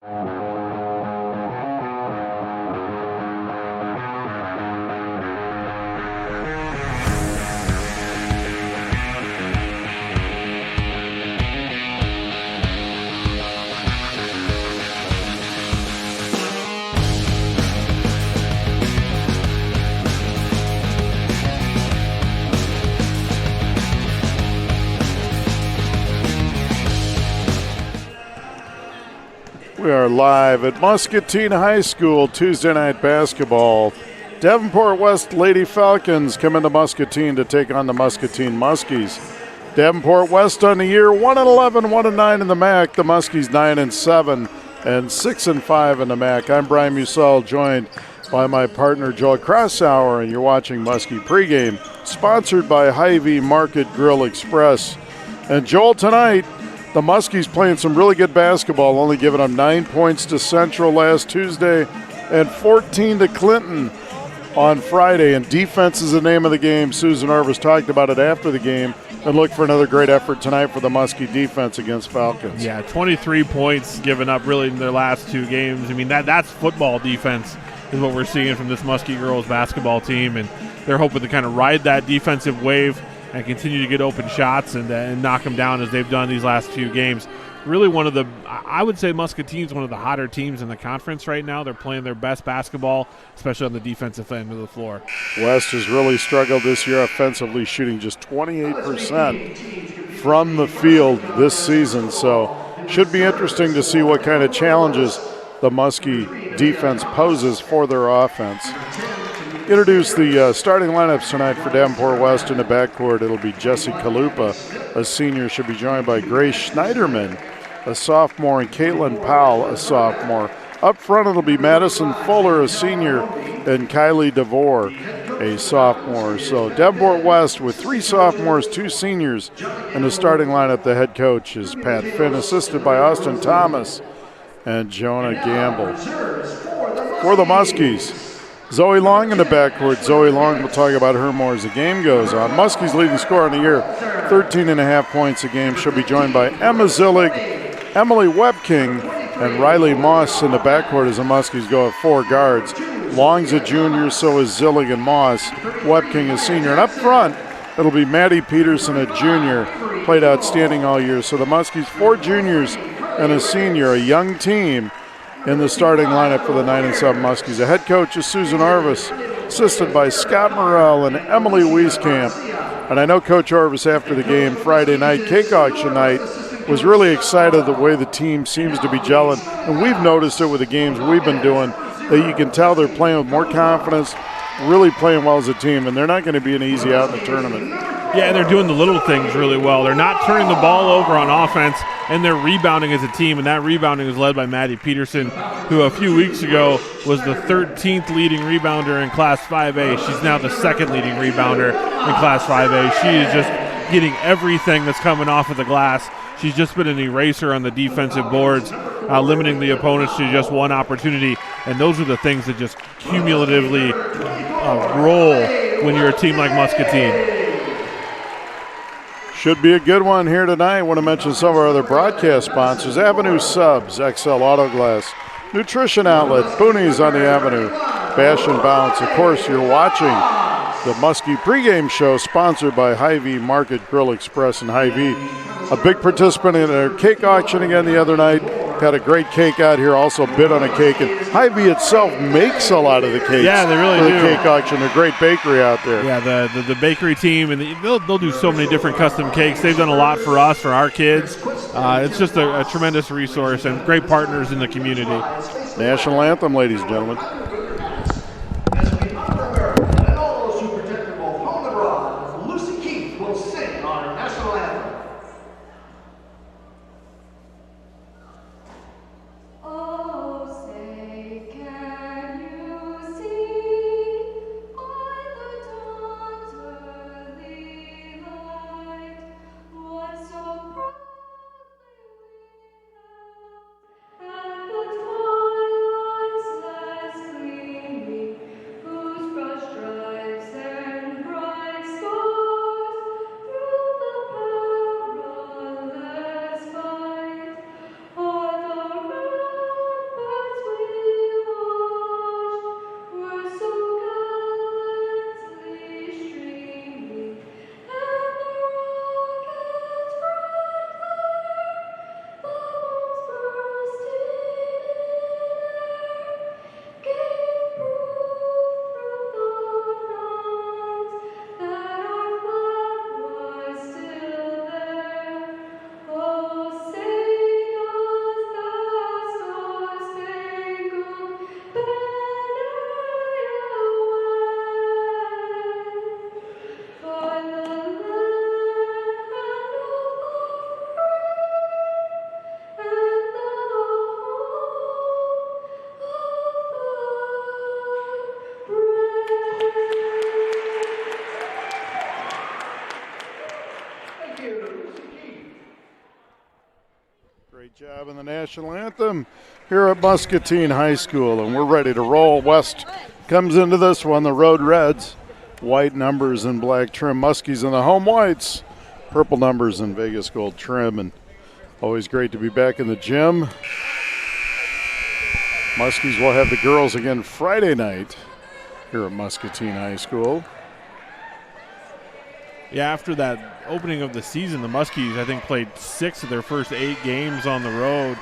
We are live at Muscatine High School, Tuesday night basketball. Davenport West Lady Falcons come into Muscatine to take on the Muscatine Muskies. Davenport West on the year 1-11, 1-9 in the MAC. The Muskies 9-7 and 6-5 in the MAC. I'm Brian Musell, joined by my partner Joel Crossower, and you're watching Muskie Pregame, sponsored by Hy-Vee Market Grill Express. And Joel, tonight, the Muskies playing some really good basketball, only giving them 9 points to Central last Tuesday and 14 to Clinton on Friday. And defense is the name of the game. Susan Orvis talked about it after the game, and look for another great effort tonight for the Muskie defense against Falcons. Yeah, 23 points given up really in their last two games. I mean, that's football defense is what we're seeing from this Muskie girls basketball team, and they're hoping to kind of ride that defensive wave and continue to get open shots and knock them down as they've done these last few games. Really I would say Muscatine's one of the hotter teams in the conference right now. They're playing their best basketball, especially on the defensive end of the floor. West has really struggled this year offensively, shooting just 28% from the field this season. So should be interesting to see what kind of challenges the Muskie defense poses for their offense. Introduce the starting lineups tonight for Davenport West in the backcourt. It'll be Jessie Kalupa, a senior, should be joined by Grace Schneiderman, a sophomore, and Caitlin Powell, a sophomore. Up front, it'll be Madison Fuller, a senior, and Kylie DeVore, a sophomore. So Davenport West with 3 sophomores, 2 seniors. In the starting lineup, the head coach is Pat Finn, assisted by Austin Thomas and Jonah Gamble. For the Muskies, Zoe Long in the backcourt. Zoe Long, we'll talk about her more as the game goes on. Muskie's leading scorer in the year, 13.5 points a game. She'll be joined by Emma Zillig, Emily Webking, and Riley Moss in the backcourt as the Muskies go at 4 guards. Long's a junior, so is Zillig and Moss. Webking is senior. And up front, it'll be Maddie Peterson, a junior, played outstanding all year. So the Muskies, 4 juniors and a senior, a young team in the starting lineup for the 9-7 Muskies. The head coach is Susan Orvis, assisted by Scott Morrell and Emily Wieskamp. And I know Coach Orvis, after the game Friday night, cake auction night, was really excited the way the team seems to be gelling. And we've noticed it with the games we've been doing, that you can tell they're playing with more confidence, really playing well as a team, and they're not going to be an easy out in the tournament. Yeah, and they're doing the little things really well. They're not turning the ball over on offense, and they're rebounding as a team, and that rebounding is led by Maddie Peterson, who a few weeks ago was the 13th leading rebounder in Class 5A. She's now the 2nd leading rebounder in Class 5A. She is just getting everything that's coming off of the glass. She's just been an eraser on the defensive boards, limiting the opponents to just one opportunity, and those are the things that just cumulatively roll when you're a team like Muscatine. Should be a good one here tonight. I want to mention some of our other broadcast sponsors. Avenue Subs, XL Auto Glass, Nutrition Outlet, Boonies on the Avenue, Bash and Bounce. Of course, you're watching the Muskie pregame show sponsored by Hy-Vee Market Grill Express and Hy-Vee. A big participant in a cake auction again the other night. Had a great cake out here, also bid on a cake. And Hy-Vee itself makes a lot of the cakes. Yeah, they really for do. The cake auction, a great bakery out there. Yeah, the bakery team, and they'll do so many different custom cakes. They've done a lot for us, for our kids. It's just a tremendous resource and great partners in the community. National anthem, ladies and gentlemen. national anthem here at Muscatine High School, and we're ready to roll. West comes into this one, the Road Reds, white numbers and black trim. Muskies in the home whites, purple numbers and Vegas gold trim, and always great to be back in the gym. Muskies will have the girls again Friday night here at Muscatine High School. Yeah, after that opening of the season, the Muskies, I think, played 6 of their first 8 games on the road.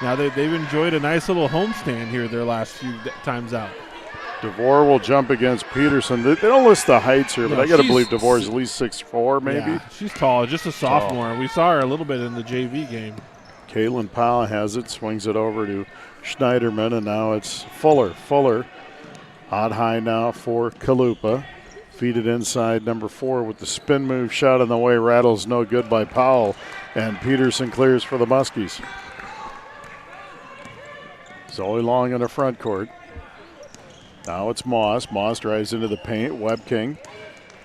Now they've enjoyed a nice little homestand here their last few times out. DeVore will jump against Peterson. They don't list the heights here, but I got to believe DeVore's at least 6'4", maybe. Yeah, she's tall, just a sophomore. We saw her a little bit in the JV game. Kaylin Powell has it, swings it over to Schneiderman, and now it's Fuller. Fuller on high now for Kalupa. Feed it inside, number 4 with the spin move shot in the way. Rattles no good by Powell, and Peterson clears for the Muskies. Zoe Long in the front court. Now it's Moss. Moss drives into the paint. Webking.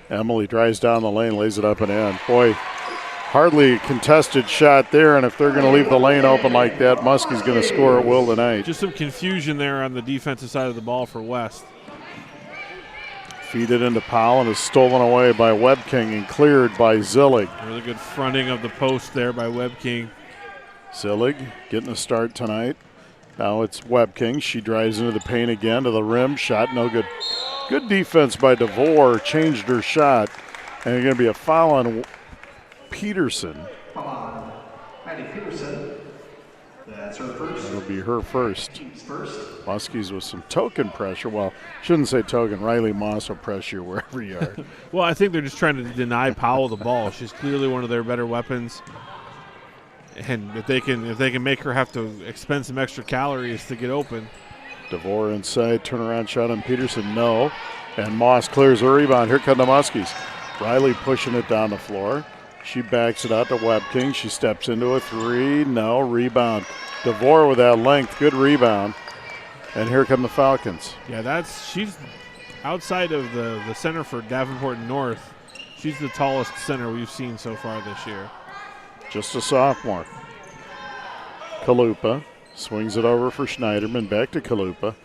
Emily drives down the lane, lays it up and in. Boy, hardly a contested shot there, and if they're going to leave the lane open like that, Muskie's going to score at will tonight. Just some confusion there on the defensive side of the ball for West. Feed it into Powell, and is stolen away by Webking and cleared by Zillig. Really good fronting of the post there by Webking. Zillig getting a start tonight. Now it's Webking. She drives into the paint again to the rim. Shot no good. Good defense by DeVore. Changed her shot. And there's going to be a foul on Peterson. Come on, Maddie Peterson. That's her first. That'll be her first. Team's first. Muskies with some token pressure. Well, shouldn't say token. Riley Moss will press you wherever you are. Well, I think they're just trying to deny Powell the ball. She's clearly one of their better weapons. And if they can make her have to expend some extra calories to get open. DeVore inside, turnaround shot on Peterson, no. And Moss clears the rebound. Here come the Muskies. Riley pushing it down the floor. She backs it out to Webking. She steps into a 3, no. Rebound. DeVore with that length, good rebound. And here come the Falcons. Yeah, she's outside of the center for Davenport North. She's the tallest center we've seen so far this year. Just a sophomore. Kalupa swings it over for Schneiderman. Back to Kalupa.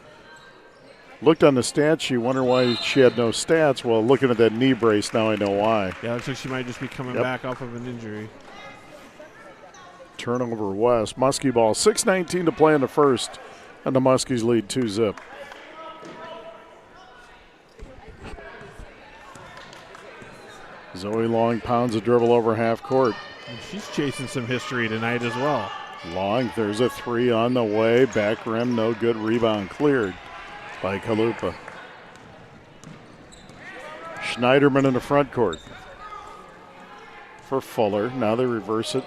Looked on the stats sheet, wonder why she had no stats. Well, looking at that knee brace, now I know why. Yeah, looks like she might just be coming back off of an injury. Turnover West. Muskie ball. 6:19 to play in the first, and the Muskies lead 2-zip. Zoe Long pounds a dribble over half court. And she's chasing some history tonight as well. Long, there's a 3 on the way. Back rim, no good. Rebound cleared by Kalupa. Schneiderman in the front court for Fuller. Now they reverse it.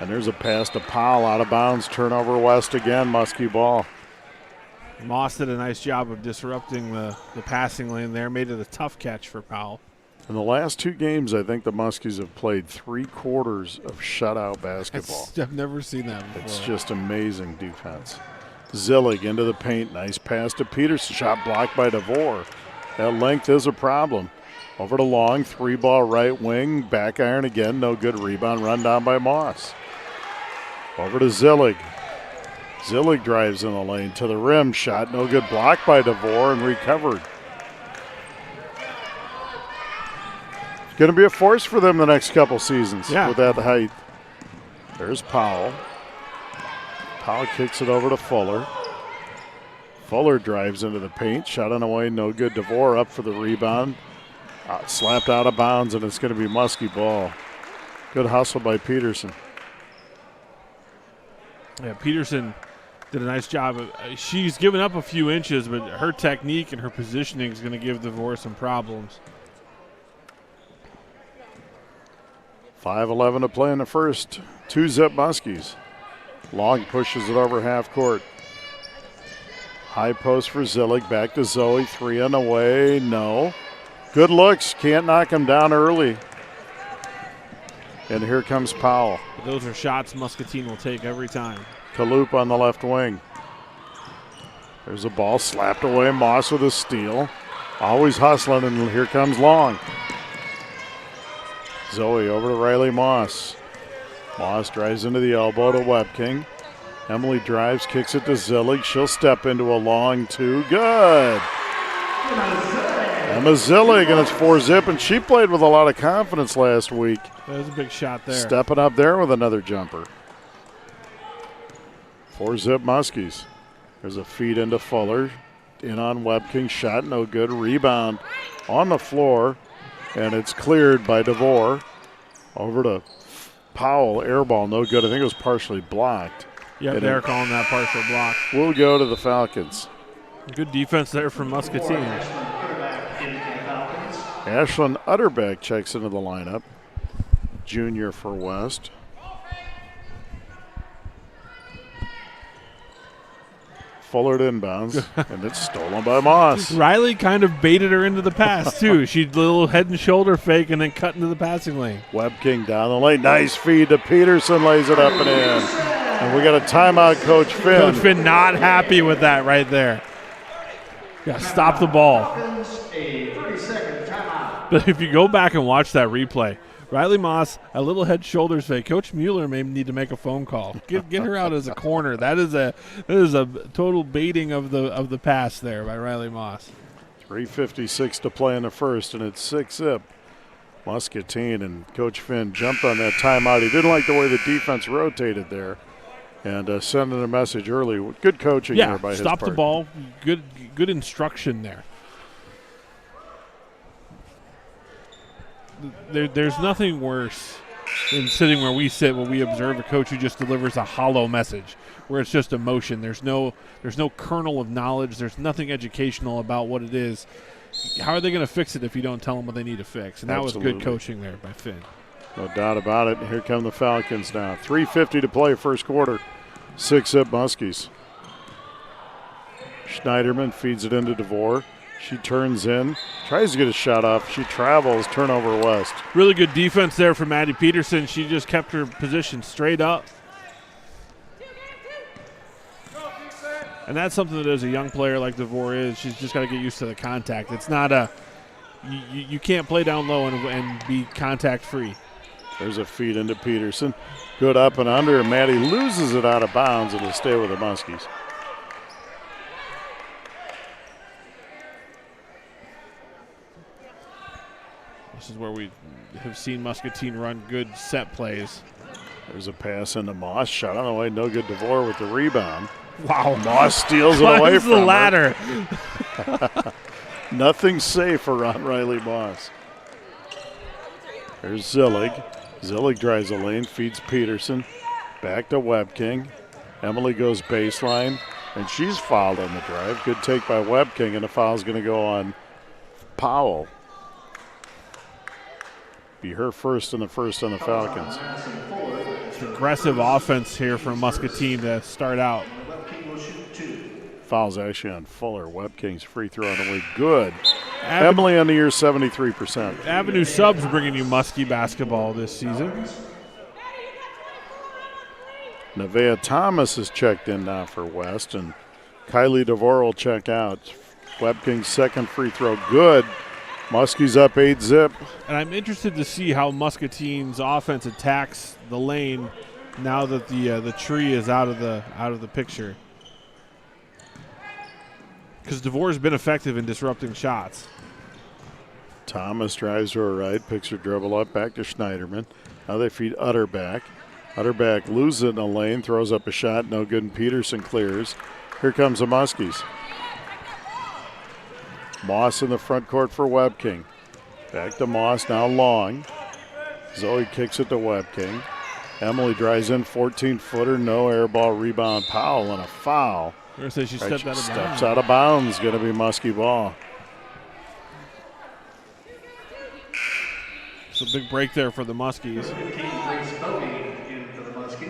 And there's a pass to Powell out of bounds. Turnover West again. Muskie ball. Moss did a nice job of disrupting the passing lane there. Made it a tough catch for Powell. In the last 2 games, I think the Muskies have played 3 quarters of shutout basketball. I've never seen that before. It's just amazing defense. Zillig into the paint. Nice pass to Peterson. Shot blocked by DeVore. That length is a problem. Over to Long. 3-ball right wing. Back iron again. No good. Rebound run down by Moss. Over to Zillig. Zillig drives in the lane to the rim. Shot no good. Blocked by DeVore and recovered. Going to be a force for them the next couple seasons with that height. There's Powell. Powell kicks it over to Fuller. Fuller drives into the paint. Shot on the way, no good. DeVore up for the rebound. Slapped out of bounds, and it's going to be Muskie ball. Good hustle by Peterson. Yeah, Peterson did a nice job. She's given up a few inches, but her technique and her positioning is going to give DeVore some problems. 5:11 to play in the first. 2-zip Muskies. Long pushes it over half court. High post for Zillig. Back to Zoe. 3 on the way. No. Good looks. Can't knock him down early. And here comes Powell. Those are shots Muscatine will take every time. Kalupa on the left wing. There's a ball slapped away. Moss with a steal. Always hustling, and here comes Long. Zoe over to Riley Moss. Moss drives into the elbow to Webking. Emily drives, kicks it to Zillig. She'll step into a long two. Good. Emma Zillig, and it's 4-zip, and she played with a lot of confidence last week. That was a big shot there. Stepping up there with another jumper. 4-zip Muskies. There's a feed into Fuller. In on Webking, shot no good. Rebound on the floor, and it's cleared by DeVore. Over to Powell, air ball, no good. I think it was partially blocked. Yep, they're calling that partial block. We'll go to the Falcons. Good defense there from Muscatine. Ashlyn Utterbeck checks into the lineup. Junior for West. Fuller inbounds, and it's stolen by Moss. Riley kind of baited her into the pass, too. She did a little head and shoulder fake and then cut into the passing lane. Webking down the lane. Nice feed to Peterson, lays it up and in. And we got a timeout, Coach Finn. Coach Finn not happy with that right there. Yeah, stop the ball. But if you go back and watch that replay, Riley Moss, a little head shoulders fake. Coach Mueller may need to make a phone call. Get her out as a corner. That is a total baiting of the pass there by Riley Moss. 3:56 to play in the first, and it's 6-zip. Muscatine, and Coach Finn jumped on that timeout. He didn't like the way the defense rotated there, and sending a message early. Good coaching there by his part. Yeah, stop the ball. Good instruction there. There's nothing worse than sitting where we sit when we observe a coach who just delivers a hollow message, where it's just emotion. There's no kernel of knowledge. There's nothing educational about what it is. How are they going to fix it if you don't tell them what they need to fix? And that Absolutely. was good coaching there by Finn. No doubt about it. Here come the Falcons now. 3:50 to play first quarter. 6-zip Muskies. Schneiderman feeds it into DeVore. She turns in, tries to get a shot off. She travels, turnover West. Really good defense there from Maddie Peterson. She just kept her position straight up. And that's something that as a young player like DeVore is, she's just got to get used to the contact. It's not you can't play down low and be contact free. There's a feed into Peterson. Good up and under, and Maddie loses it out of bounds. It'll stay with the Muskies. This is where we have seen Muscatine run good set plays. There's a pass into Moss. Shot on the way. No good. DeVore with the rebound. Wow. Moss steals it away from the her. ladder. Nothing safe around Riley Moss. There's Zillig. Zillig drives the lane, feeds Peterson. Back to Webking. Emily goes baseline, and she's fouled on the drive. Good take by Webking, and the foul's going to go on Powell. Be her first and the first on the Falcons. It's aggressive offense here from Muscatine to start out. Foul's actually on Fuller. Webking's free throw on the way. Good. Emily on the year, 73%. Avenue Subs bringing you Muskie basketball this season. Nevaeh Thomas is checked in now for West, and Kylie DeVore will check out. Webking's second free throw, good. Muskie's up 8-zip. And I'm interested to see how Muscatine's offense attacks the lane now that the tree is out of the picture. Because DeVore's been effective in disrupting shots. Thomas drives to her right, picks her dribble up, back to Schneiderman. Now they feed Utterback. Utterback loses it in the lane, throws up a shot, no good, and Peterson clears. Here comes the Muskies. Moss in the front court for Webking. Back to Moss, now long. Zoe kicks it to Webking. Emily drives in, 14-footer, no air ball, rebound. Powell and a foul. I'm going to say she stepped out of bounds. Steps out of bounds, going to be Muskie ball. It's a big break there for the Muskies.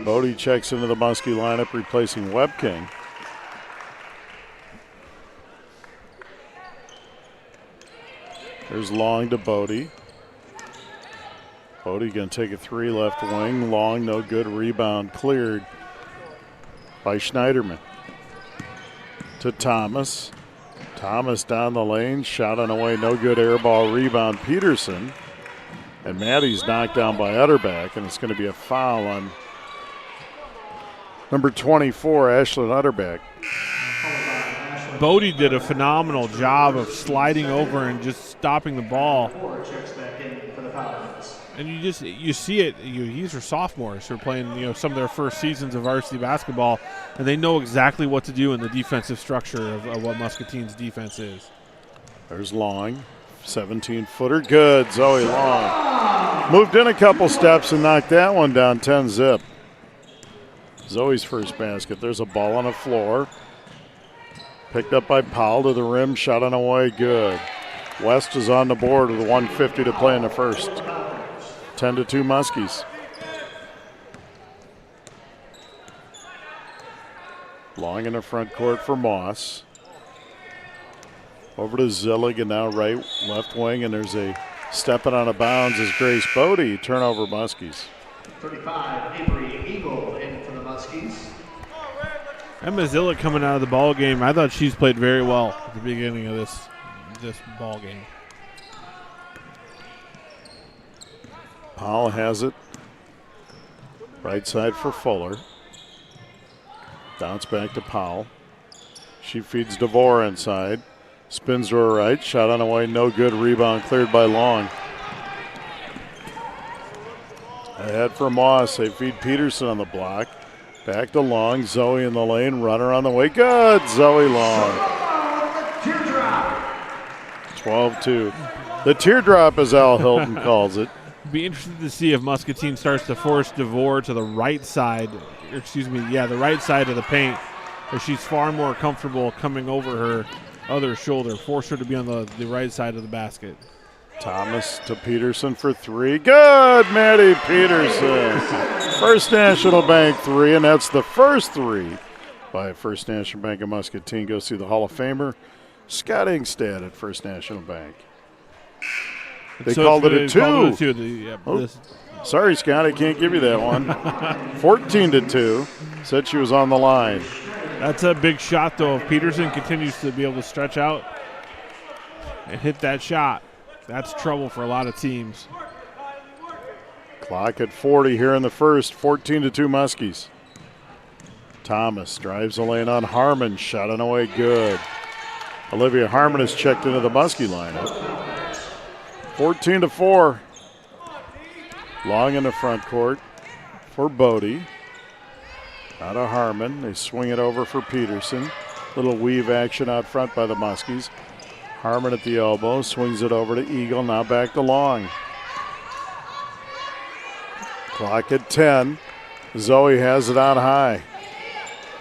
Bodie checks into the Muskie lineup, replacing Webking. There's Long to Bodie. Bodie going to take a three left wing. Long, no good. Rebound cleared by Schneiderman. To Thomas. Thomas down the lane. Shot on the way. No good. Air ball rebound. Peterson. And Maddie's knocked down by Utterback, and it's going to be a foul on number 24, Ashlyn Utterback. Bodie did a phenomenal job of sliding over and just stopping the ball. And you see it. These are sophomores who are playing some of their first seasons of varsity basketball, and they know exactly what to do in the defensive structure of what Muscatine's defense is. There's Long, 17-footer, good. Zoe Long moved in a couple steps and knocked that one down 10-zip. Zoe's first basket. There's a ball on the floor. Picked up by Powell to the rim, shot on away, good. West is on the board with 1:50 to play in the first. 10-2 Muskies. Long in the front court for Moss. Over to Zillig, and now right, left wing, and there's a stepping out of bounds is Grace Bodie. Turnover Muskies. 35, Avery Eagle in for the Muskies. Emma Zillig coming out of the ball game. I thought she's played very well at the beginning of this ball game. Powell has it. Right side for Fuller. Bounce back to Powell. She feeds DeVore inside. Spins to her right. Shot on the way. No good. Rebound cleared by Long. Ahead for Moss. They feed Peterson on the block. Back to Long. Zoe in the lane. Runner on the way. Good. Zoe Long. 12-2. The teardrop, as Al Hilton calls it. Be interested to see if Muscatine starts to force DeVore to the right side, the right side of the paint, as she's far more comfortable coming over her other shoulder. Force her to be on the right side of the basket. Thomas to Peterson for three. Good, Maddie Peterson. First National Bank three, and that's the first three by First National Bank of Muscatine. Go see the Hall of Famer, Scott Ingstad at First National Bank. They called it a two. Sorry, Scott, I can't give you that one. 14-2. Said she was on the line. That's a big shot, though. If Peterson continues to be able to stretch out and hit that shot, that's trouble for a lot of teams. Clock at 40 here in the first. 14-2 Muskies. Thomas drives the lane on Harmon. Shot on away, good. Olivia Harmon has checked into the Muskie lineup. 14-4. Long in the front court for Bodie. Out of Harmon. They swing it over for Peterson. Little weave action out front by the Muskies. Harmon at the elbow. Swings it over to Eagle. Now back to Long. Clock at 10. Zoe has it on high.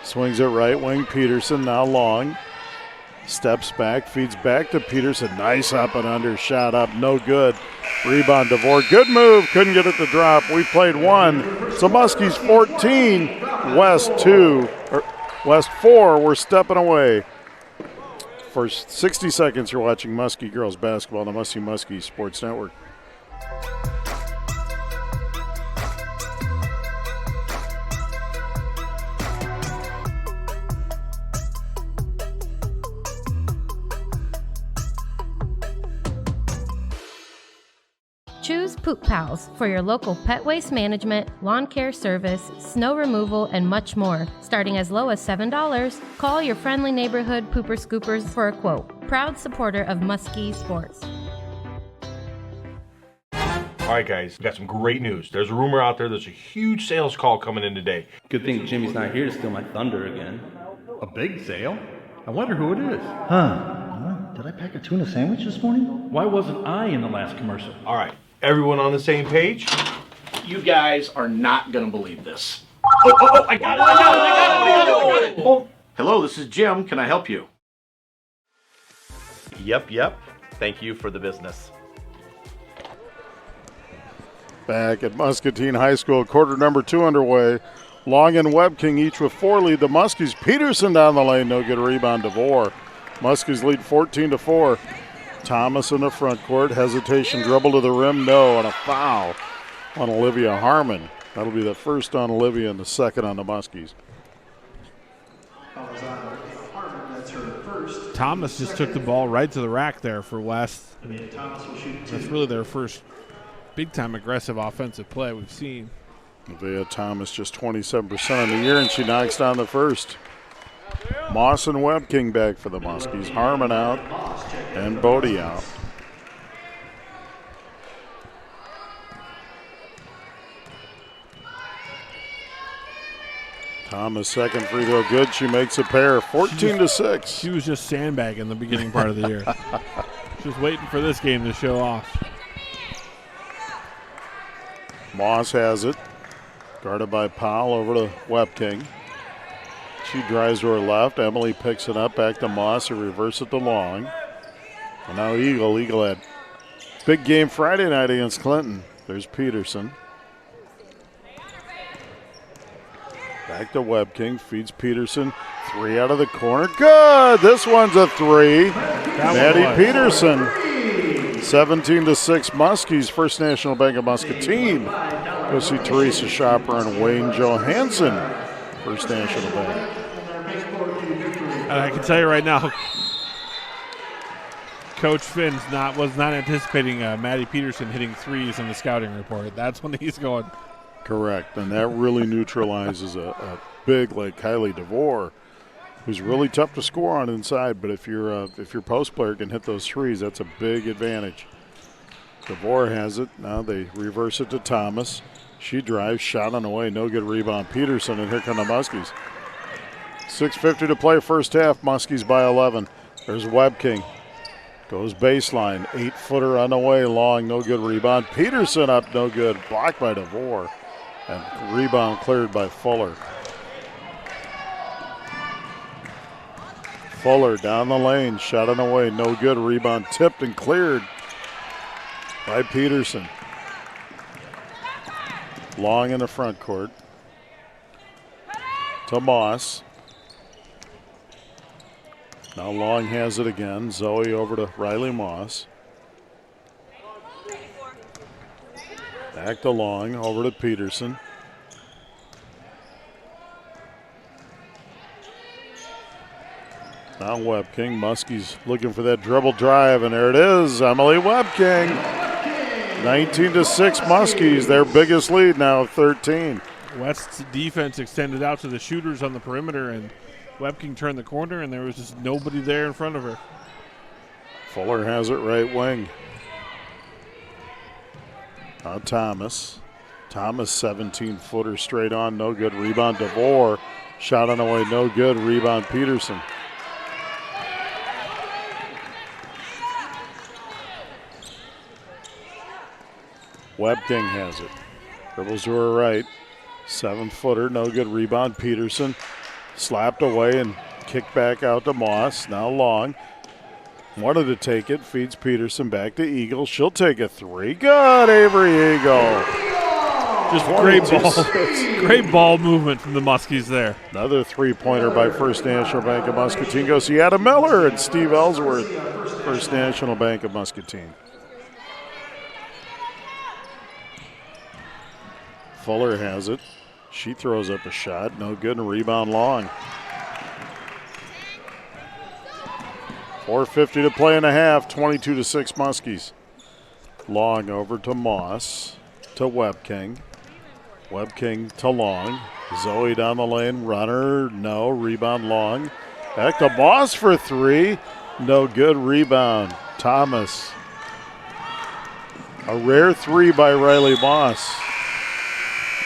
Swings it right wing. Peterson now Long. Steps back, feeds back to Peterson. Nice up and under, shot up, no good. Rebound, DeVore, good move, couldn't get it to drop. We played one. So Muskies 14, West 4. We're stepping away. For 60 seconds, you're watching Muskie girls basketball on the Muskie Sports Network. Choose Poop Pals for your local pet waste management, lawn care service, snow removal, and much more. Starting as low as $7, call your friendly neighborhood pooper scoopers for a quote. Proud supporter of Muskie Sports. All right, guys, we got some great news. There's a rumor out there there's a huge sales call coming in today. Good thing Jimmy's not here to steal my thunder again. A big sale? I wonder who it is. Did I pack a tuna sandwich this morning? Why wasn't I in the last commercial? All right, everyone on the same page? You guys are not going to believe this. I got it. Oh. Hello, this is Jim. Can I help you? Yep. Thank you for the business. Back at Muscatine High School, quarter number 2 underway. Long and Webking each with 4 lead the Muskies. Peterson down the lane, no good rebound. DeVore. Muskies lead 14-4. Thomas in the front court, hesitation, dribble to the rim, no, and a foul on Olivia Harmon. That'll be the first on Olivia and the second on the Muskies. Thomas just took the ball right to the rack there for West. That's really their first big-time aggressive offensive play we've seen. Nevaeh Thomas just 27% on the year, and she knocks down the first. Moss and Webking back for the Muskies. Harmon out and Bodie out. Thomas' second free throw good. She makes a pair. 14-6. She was just sandbagging the beginning part of the year. She was waiting for this game to show off. Moss has it. Guarded by Powell over to Webking. She drives to her left. Emily picks it up back to Moss. Who reverse it to Long. And now Eagle. Eagle had big game Friday night against Clinton. There's Peterson. Back to Webking. Feeds Peterson. 3 out of the corner. Good. This one's a 3. Maddie Peterson. 17-6 Muskies. First National Bank of Muscatine. Go see Teresa Shopper and Wayne Johansson. First National Bank. And I can tell you right now, Coach Finn was not anticipating Maddie Peterson hitting threes in the scouting report. That's when he's going. Correct, and that really neutralizes a big like Kylie DeVore, who's really tough to score on inside. But if your post player can hit those threes, that's a big advantage. DeVore has it. Now they reverse it to Thomas. She drives, shot on the way, no good rebound. Peterson, and here come the Muskies. 6:50 to play first half. Muskies by 11. There's Webking. Goes baseline. 8-footer on the way. Long, no good rebound. Peterson up, no good. Blocked by DeVore. And rebound cleared by Fuller. Fuller down the lane. Shot on the way, no good. Rebound tipped and cleared by Peterson. Long in the front court. To Moss. Now Long has it again. Zoe over to Riley Moss. Back to Long, over to Peterson. Now Webking. Muskie's looking for that dribble drive, and there it is. Emily Webking. 19-6 Muskies, their biggest lead now, 13. West's defense extended out to the shooters on the perimeter, and Webking turned the corner, and there was just nobody there in front of her. Fuller has it right wing. Now Thomas. Thomas, 17-footer straight on, no good. Rebound DeVore. Shot on the way, no good. Rebound Peterson. Webking has it. Dribbles to her right. 7-footer, no good. Rebound Peterson. Slapped away and kicked back out to Moss. Now Long. Wanted to take it. Feeds Peterson back to Eagle. She'll take a 3. Good, Avery Eagle. Just great ball movement from the Muskies there. Another 3-pointer by First National Bank of Muscatine. Go see Adam Miller and Steve Ellsworth. First National Bank of Muscatine. Fuller has it. She throws up a shot. No good. And rebound Long. 4:50 to play in a half. 22-6 Muskies. Long over to Moss. To Webking. Webking to Long. Zoe down the lane. Runner. No. Rebound Long. Back to Moss for 3. No good. Rebound Thomas. A rare 3 by Riley Moss.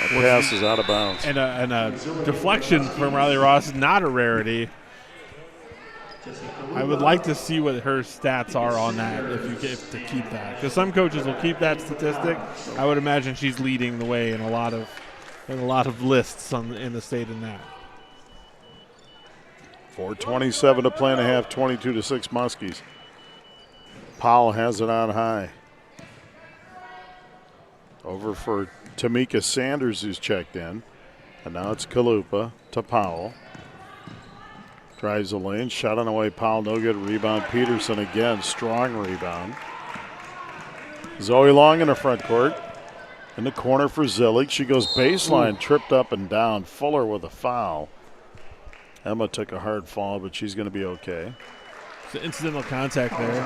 That pass is out of bounds. And a deflection from Riley Ross is not a rarity. I would like to see what her stats are on that if you get to keep that, because some coaches will keep that statistic. I would imagine she's leading the way in a lot of lists in the state in that. 4:27 to play and a half. 22-6 Muskies. Powell has it on high. Over for Tamika Sanders, who's checked in. And now it's Kalupa to Powell. Drives the lane, shot on the way. Powell, no good. Rebound Peterson again. Strong rebound. Zoe Long in the front court. In the corner for Zillig. She goes baseline, tripped up and down. Fuller with a foul. Emma took a hard fall, but she's going to be okay. It's an incidental contact there.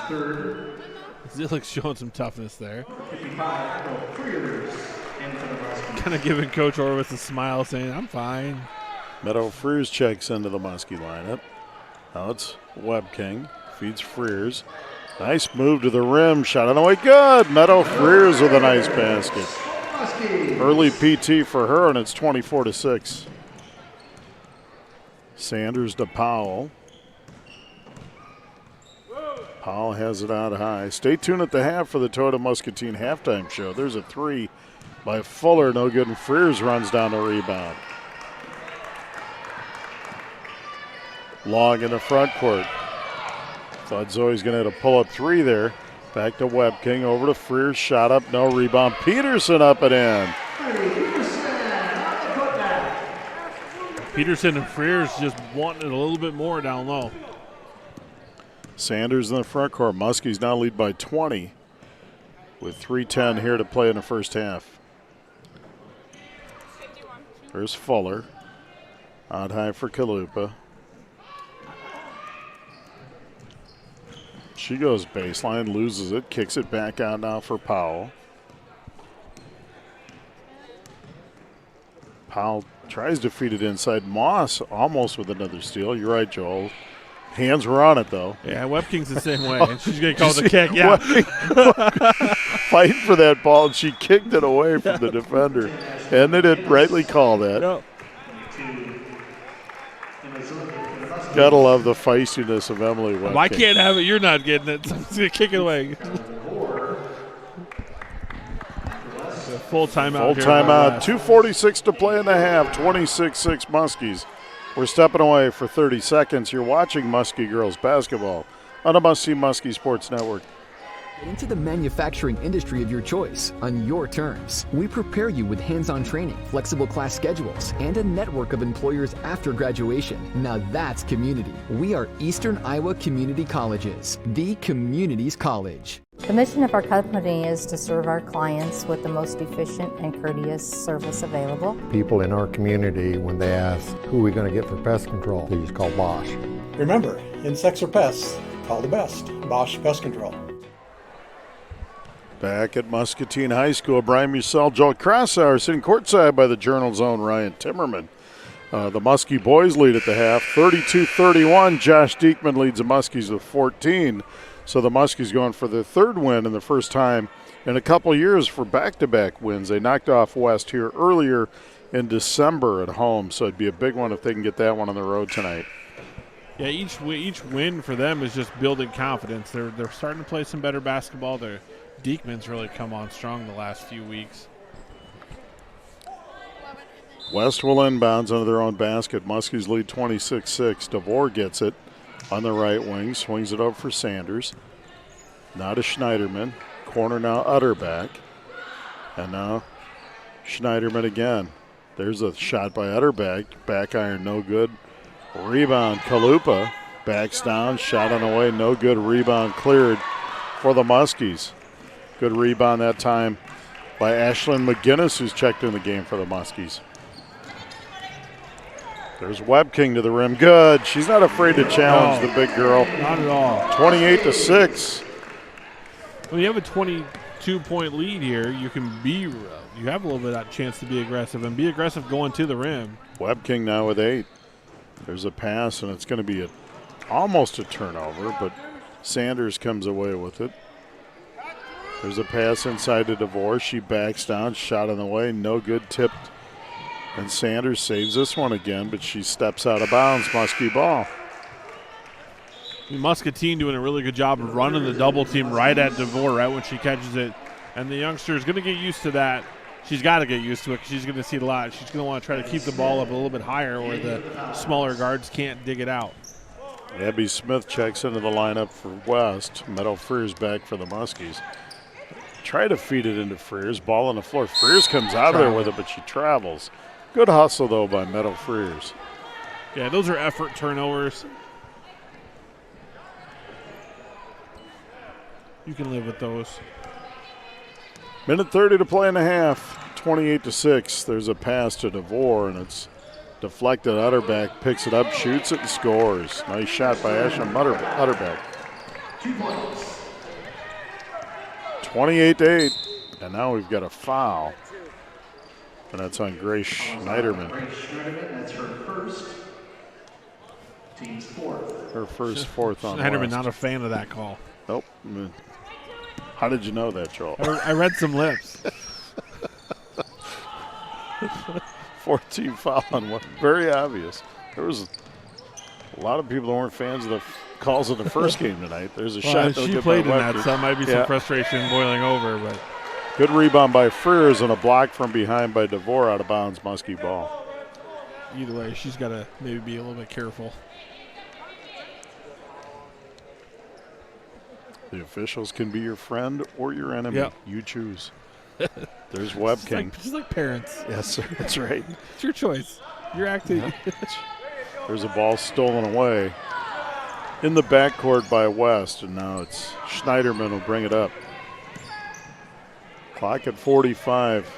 third. Zillick's showing some toughness there. 55, Bill Freers in for the Muskies. Kind of giving Coach Orwitz a smile, saying, I'm fine. Meadow Freers checks into the Muskie lineup. Now it's Webb King. Feeds Freers. Nice move to the rim. Shot on the way. Good. Meadow Freers with a nice basket. Early PT for her, and it's 24-6. Sanders to Powell. Powell has it out high. Stay tuned at the half for the Toyota Muscatine halftime show. There's a three by Fuller. No good, and Freers runs down the rebound. Long in the front court. Thought Zoe's going to hit a pull-up three there. Back to Webb King. Over to Freers. Shot up, no rebound. Peterson up and in. Peterson and Freers just wanting it a little bit more down low. Sanders in the front court. Muskies now lead by 20 with 3:10 here to play in the first half. There's Fuller. Out high for Kalupa. She goes baseline, loses it, kicks it back out now for Powell. Powell tries to feed it inside. Moss almost with another steal. You're right, Joel. Hands were on it, though. Yeah, Webb King's the same way. And she's going to call the kick. Yeah. Fighting for that ball, and she kicked it away from the defender. And they did rightly call that. Yep. Gotta love the feistiness of Emily Webb. I can't have it. You're not getting it. So I'm just going to kick it away. Full timeout. Full timeout. 2:46 to play in the half. 26-6 Muskies. We're stepping away for 30 seconds. You're watching Muskie girls basketball on the Must-See Muskie Sports Network. Get into the manufacturing industry of your choice on your terms. We prepare you with hands-on training, flexible class schedules, and a network of employers after graduation. Now that's community. We are Eastern Iowa Community Colleges, the community's college. The mission of our company is to serve our clients with the most efficient and courteous service available. People in our community, when they ask who are we going to get for pest control, they just call Bosch. Remember, insects or pests, call the best, Bosch Pest Control. Back at Muscatine High School, Brian Musell, Joel Krasauer sitting courtside by the Journal's own Ryan Timmerman. The Muskie boys lead at the half, 32-31. Josh Diekman leads the Muskies with 14. So the Muskies going for their third win in the first time in a couple years for back-to-back wins. They knocked off West here earlier in December at home, so it'd be a big one if they can get that one on the road tonight. Yeah, each win for them is just building confidence. They're starting to play some better basketball. Diekman's really come on strong the last few weeks. West will inbounds under their own basket. Muskies lead 26-6. DeVore gets it on the right wing, swings it over for Sanders. Now to Schneiderman. Corner now Utterback. And now Schneiderman again. There's a shot by Utterback. Back iron, no good. Rebound, Kalupa. Backs down, shot on the way, no good. Rebound cleared for the Muskies. Good rebound that time by Ashlyn McGinnis, who's checked in the game for the Muskies. There's Webb King to the rim. Good. She's not afraid to challenge the big girl. Not at all. 28-6. When you have a 22-point lead here, you have a little bit of chance to be aggressive and be aggressive going to the rim. Webb King now with 8. There's a pass, and it's going to be almost a turnover, but Sanders comes away with it. There's a pass inside to DeVore. She backs down, shot on the way, no good, tipped. And Sanders saves this one again, but she steps out of bounds. Muskie ball. Muscatine doing a really good job of running the double team right at DeVore right when she catches it. And the youngster is going to get used to that. She's got to get used to it because she's going to see it a lot. She's going to want to try to keep the ball up a little bit higher where the smaller guards can't dig it out. Abby Smith checks into the lineup for West. Meadow Freers back for the Muskies. Try to feed it into Freers. Ball on the floor. Freers comes out of there with it, but she travels. Good hustle, though, by Meadow Freers. Yeah, those are effort turnovers. You can live with those. Minute 30 to play in the half. 28-6. There's a pass to DeVore, and it's deflected. Utterback picks it up, shoots it, and scores. Nice shot by Ashlyn Utterback. 2 points. 28-8. And now we've got a foul. And that's on Grace Schneiderman. Grace Schneiderman, that's her first. Team's fourth. Her first fourth on Schneiderman West. not a fan of that call. Nope. How did you know that, Joel? I read some lips. 14 foul on one. Very obvious. There was a lot of people that weren't fans of the calls in the first game tonight. There's a shot. She played in that, so might be some frustration boiling over. But good rebound by Frears and a block from behind by DeVore out of bounds. Muskie ball. Either way, she's got to maybe be a little bit careful. The officials can be your friend or your enemy. Yep. You choose. There's Web King. Just like parents. Yes, sir. That's right. It's your choice. You're acting. Yeah. There's a ball stolen away in the backcourt by West, and now it's Schneiderman will bring it up. Clock at 45.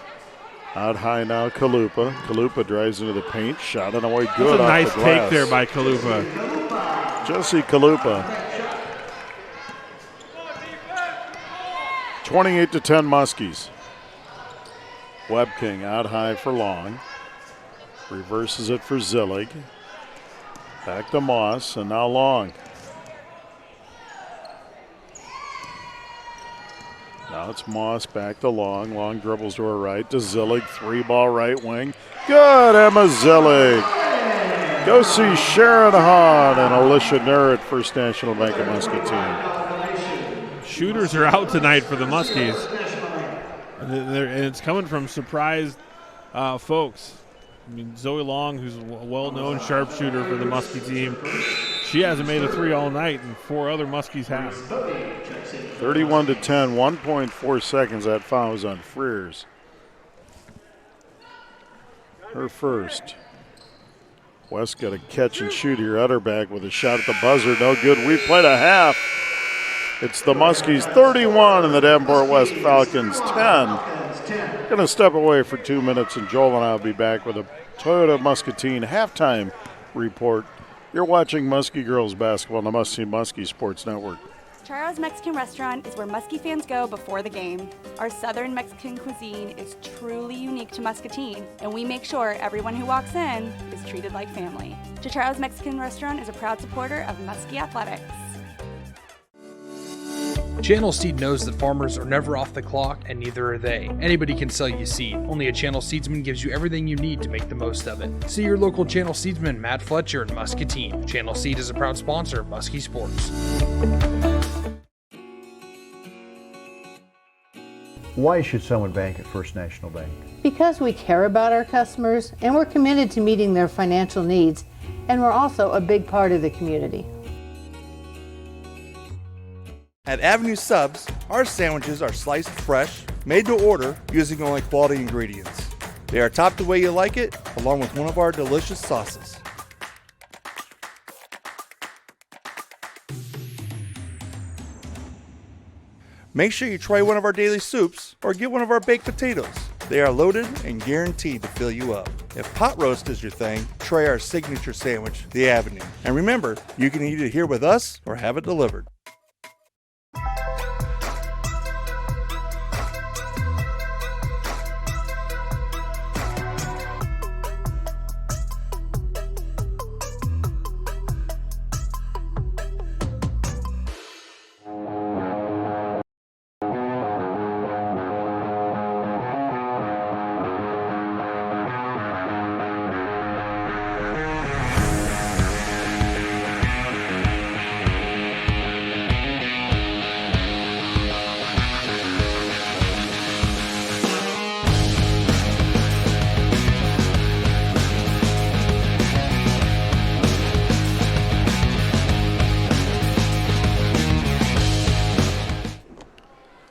Out high now, Kalupa. Kalupa drives into the paint, shot it away good. That's a off nice the glass. take there by Kalupa. Josie Kalupa. 28-10 Muskies. Web King out high for Long. Reverses it for Zillig. Back to Moss, and now Long. Now it's Moss back to Long. Long dribbles to her right to Zillig. 3-ball right wing. Good, Emma Zillig. Go see Sharon Hahn and Alicia Nurrit, First National Bank of Muscatine. Shooters are out tonight for the Muskies. And it's coming from surprised folks. I mean, Zoe Long, who's a well-known sharpshooter for the Muskie team, she hasn't made a three all night, and 4 other Muskies have. 31-10, 1.4 seconds. That foul was on Frears. Her first. West got a catch and shoot here. Utterback with a shot at the buzzer. No good. We played a half. It's the Muskies 31 and the Davenport West Falcons 10. Going to step away for 2 minutes, and Joel and I will be back with a Toyota Muscatine halftime report. You're watching Muskie Girls Basketball on the Must See Muskie Sports Network. Charles Mexican Restaurant is where Muskie fans go before the game. Our Southern Mexican cuisine is truly unique to Muscatine, and we make sure everyone who walks in is treated like family. Charles Mexican Restaurant is a proud supporter of Muskie Athletics. Channel Seed knows that farmers are never off the clock, and neither are they. Anybody can sell you seed. Only a Channel Seedsman gives you everything you need to make the most of it. See your local Channel Seedsman, Matt Fletcher in Muscatine. Channel Seed is a proud sponsor of Muskie Sports. Why should someone bank at First National Bank? Because we care about our customers and we're committed to meeting their financial needs, and we're also a big part of the community. At Avenue Subs, our sandwiches are sliced fresh, made to order, using only quality ingredients. They are topped the way you like it, along with one of our delicious sauces. Make sure you try one of our daily soups or get one of our baked potatoes. They are loaded and guaranteed to fill you up. If pot roast is your thing, try our signature sandwich, the Avenue. And remember, you can eat it here with us or have it delivered.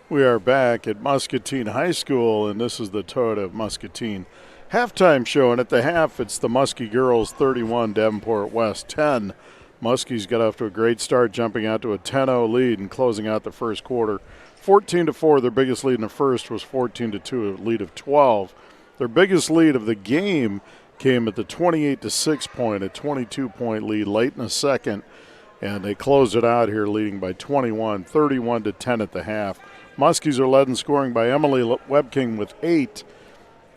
We are back at Muscatine High School, and this is the Toyota of Muscatine halftime show. And at the half, it's the Muskie Girls 31, Davenport West 10. Muskies got off to a great start, jumping out to a 10-0 lead and closing out the first quarter. 14-4, their biggest lead in the first was 14-2, a lead of 12. Their biggest lead of the game came at the 28-6 point, a 22-point lead late in the second, and they closed it out here leading by 21, 31-10 at the half. Muskies are led in scoring by Emily Webking with 8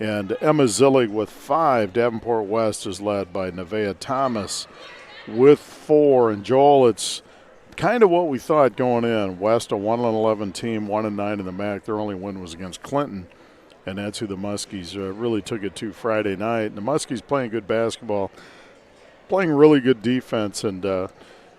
and Emma Zillig with 5. Davenport West is led by Nevaeh Thomas with 4. And Joel, it's kind of what we thought going in. West, a 1-11 team, 1-9 in the MAC. Their only win was against Clinton, and that's who the Muskies really took it to Friday night. And the Muskies playing good basketball, playing really good defense, and,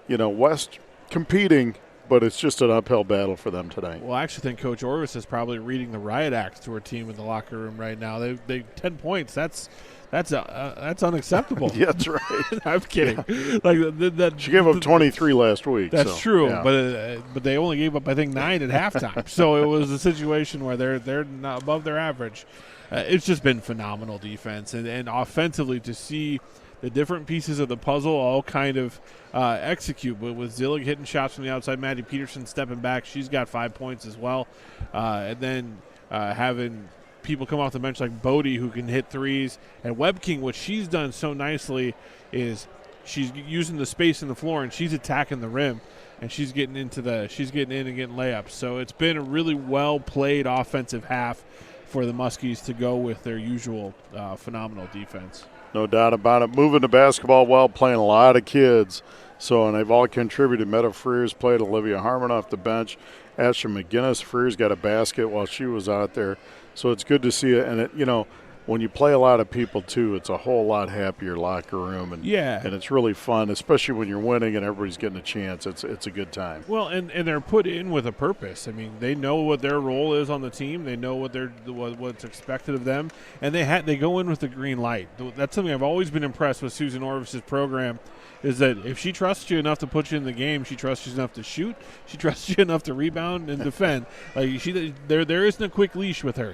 West competing, but it's just an uphill battle for them tonight. Well, I actually think Coach Orvis is probably reading the riot act to her team in the locker room right now. They 10 points. That's unacceptable. Yeah, that's right. I'm kidding. Yeah. She gave up 23 last week. That's true, yeah. but they only gave up, I think, 9 at halftime. So it was a situation where they're not above their average. It's just been phenomenal defense and offensively to see the different pieces of the puzzle all kind of execute. But with Zillig hitting shots from the outside, Maddie Peterson stepping back, she's got 5 points as well. And then having people come off the bench like Bodie who can hit threes. And Webking, what she's done so nicely is she's using the space in the floor and she's attacking the rim. And she's getting in and getting layups. So it's been a really well-played offensive half for the Muskies to go with their usual phenomenal defense. No doubt about it. Moving the basketball well, playing a lot of kids. And they've all contributed. Meta Frears played, Olivia Harmon off the bench. Asher McGinnis, Frears got a basket while she was out there. So it's good to see it. And, when you play a lot of people, too, it's a whole lot happier locker room. And it's really fun, especially when you're winning and everybody's getting a chance. It's a good time. Well, and they're put in with a purpose. I mean, they know what their role is on the team. They know what's expected of them. And they go in with the green light. That's something I've always been impressed with Susan Orvis's program, is that if she trusts you enough to put you in the game, she trusts you enough to shoot, she trusts you enough to rebound and defend. There isn't a quick leash with her.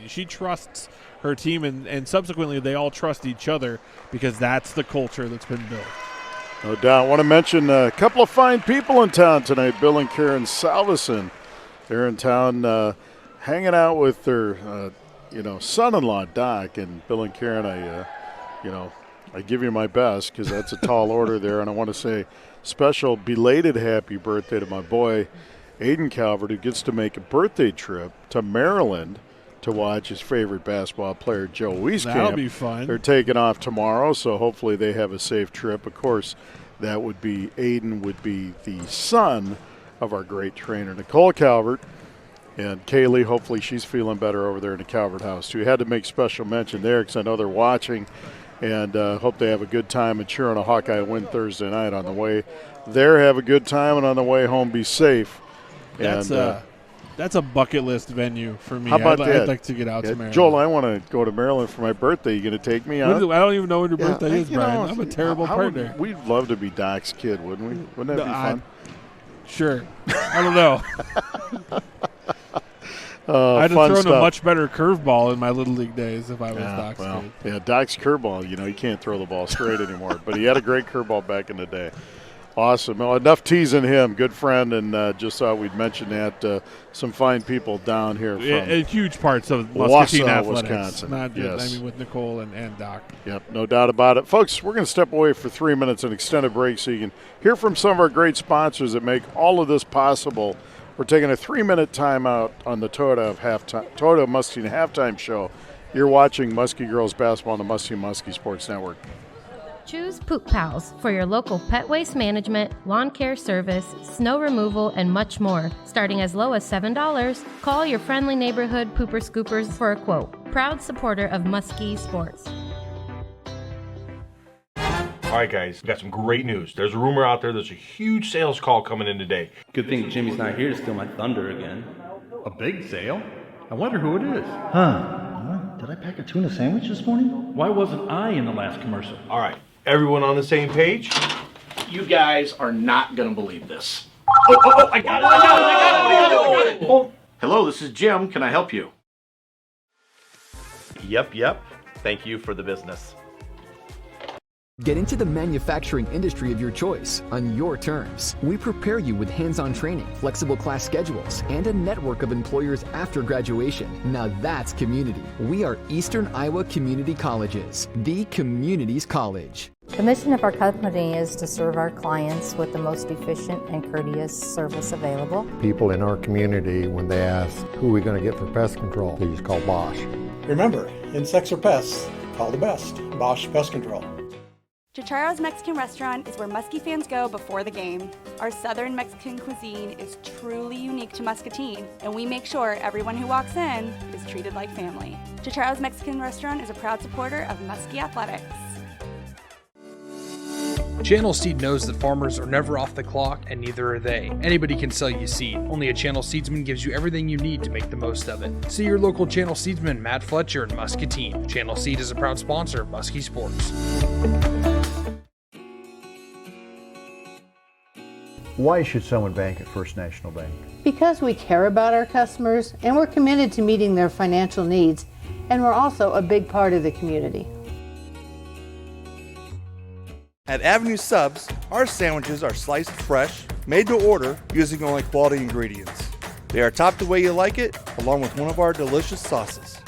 She trusts her team, and subsequently they all trust each other because that's the culture that's been built. No doubt. I want to mention a couple of fine people in town tonight. Bill and Karen Salveson. They're in town hanging out with their, son-in-law, Doc. And Bill and Karen, I give you my best because that's a tall order there. And I want to say special belated happy birthday to my boy, Aiden Calvert, who gets to make a birthday trip to Maryland to watch his favorite basketball player, Joe Wieskamp. That'll be fun. They're taking off tomorrow, so hopefully they have a safe trip. Of course, Aiden would be the son of our great trainer, Nicole Calvert. And Kaylee, hopefully she's feeling better over there in the Calvert house, too. We had to make special mention there because I know they're watching, and hope they have a good time and cheer on a Hawkeye win Thursday night on the way there. Have a good time, and on the way home, be safe. That's a bucket list venue for me. How about that? I'd like to get out to Maryland. Joel, I want to go to Maryland for my birthday. You going to take me out? I don't even know when your birthday is, Brian. I'm a terrible partner. We'd love to be Doc's kid, wouldn't we? Wouldn't that be fun? Sure. I don't know. I'd have thrown a much better curveball in my Little League days if I was Doc's kid. Yeah, Doc's curveball, he can't throw the ball straight anymore. But he had a great curveball back in the day. Awesome. Well, enough teasing him. Good friend, and just thought we'd mention that. Some fine people down here from huge parts of Muscatine athletics. Wisconsin. Not just, with Nicole and Doc. Yep, no doubt about it. Folks, we're going to step away for 3 minutes, an extended break, so you can hear from some of our great sponsors that make all of this possible. We're taking a 3-minute timeout on the Toyota Muskie halftime show. You're watching Muskie Girls Basketball on the Muskie Sports Network. Choose Poop Pals for your local pet waste management, lawn care service, snow removal, and much more. Starting as low as $7, call your friendly neighborhood pooper scoopers for a quote. Proud supporter of Muskie Sports. All right, guys, we got some great news. There's a rumor out there. There's a huge sales call coming in today. Good thing Jimmy's not here to steal my thunder again. A big sale? I wonder who it is. Did I pack a tuna sandwich this morning? Why wasn't I in the last commercial? All right, everyone on the same page? You guys are not going to believe this. I got it. Oh, hello, this is Jim. Can I help you? Yep. Thank you for the business. Get into the manufacturing industry of your choice on your terms. We prepare you with hands-on training, flexible class schedules, and a network of employers after graduation. Now that's community. We are Eastern Iowa Community Colleges, the community's college. The mission of our company is to serve our clients with the most efficient and courteous service available. People in our community, when they ask, who are we going to get for pest control, they just call Bosch. Remember, insects or pests, call the best, Bosch Pest Control. Chicharo's Mexican Restaurant is where Muskie fans go before the game. Our Southern Mexican cuisine is truly unique to Muscatine, and we make sure everyone who walks in is treated like family. Chicharo's Mexican Restaurant is a proud supporter of Muskie Athletics. Channel Seed knows that farmers are never off the clock, and neither are they. Anybody can sell you seed. Only a Channel Seedsman gives you everything you need to make the most of it. See your local Channel Seedsman, Matt Fletcher in Muscatine. Channel Seed is a proud sponsor of Muskie Sports. Why should someone bank at First National Bank? Because we care about our customers and we're committed to meeting their financial needs, and we're also a big part of the community. At Avenue Subs, our sandwiches are sliced fresh, made to order, using only quality ingredients. They are topped the way you like it, along with one of our delicious sauces.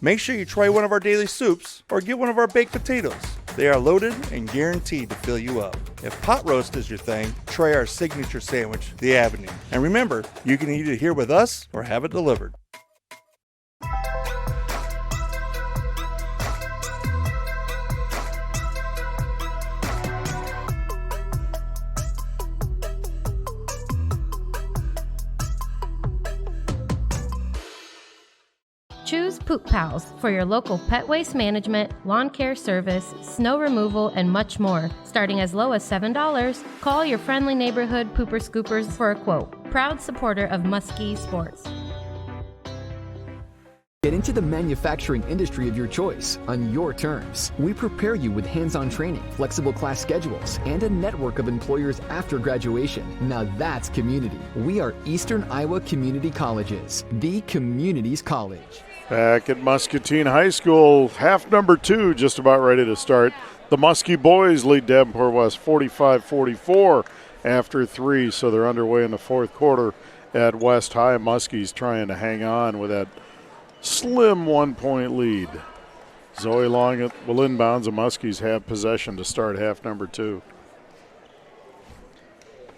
Make sure you try one of our daily soups or get one of our baked potatoes. They are loaded and guaranteed to fill you up. If pot roast is your thing, try our signature sandwich, the Avenue. And remember, you can eat it here with us or have it delivered. Choose Poop Pals for your local pet waste management, lawn care service, snow removal, and much more. Starting as low as $7, call your friendly neighborhood pooper scoopers for a quote. Proud supporter of Muskie Sports. Get into the manufacturing industry of your choice on your terms. We prepare you with hands-on training, flexible class schedules, and a network of employers after graduation. Now that's community. We are Eastern Iowa Community Colleges, the community's college. Back at Muscatine High School, half number 2 just about ready to start. The Muskie boys lead Davenport West 45-44 after 3, so they're underway in the fourth quarter at West High. Muskies trying to hang on with that slim 1-point lead. Zoe Long will inbounds. The Muskies have possession to start half number 2.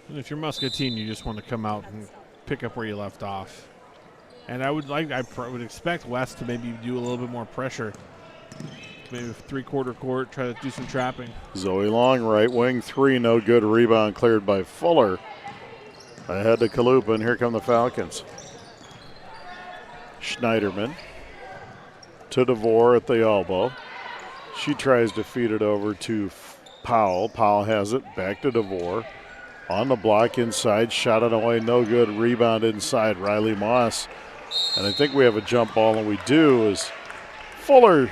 And if you're Muscatine, you just want to come out and pick up where you left off. And I would expect West to maybe do a little bit more pressure. Maybe three-quarter court, try to do some trapping. Zoe Long, right wing 3, no good. Rebound cleared by Fuller. Ahead to Kalupa, and here come the Falcons. Schneiderman to DeVore at the elbow. She tries to feed it over to Powell. Powell has it, back to DeVore. On the block inside, shot it away, no good. Rebound inside, Riley Moss. And I think we have a jump ball, and we do, as Fuller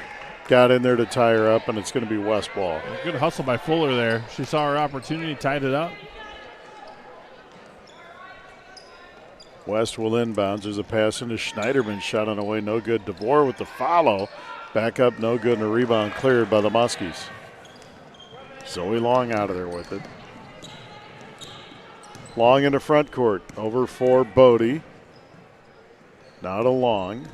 got in there to tie her up, and it's going to be West ball. Good hustle by Fuller there. She saw her opportunity, tied it up. West will inbounds. There's a pass into Schneiderman, shot on away, no good. DeVore with the follow. Back up, no good, and a rebound cleared by the Muskies. Zoe Long out of there with it. Long into front court, over for Bodie. Now to Long.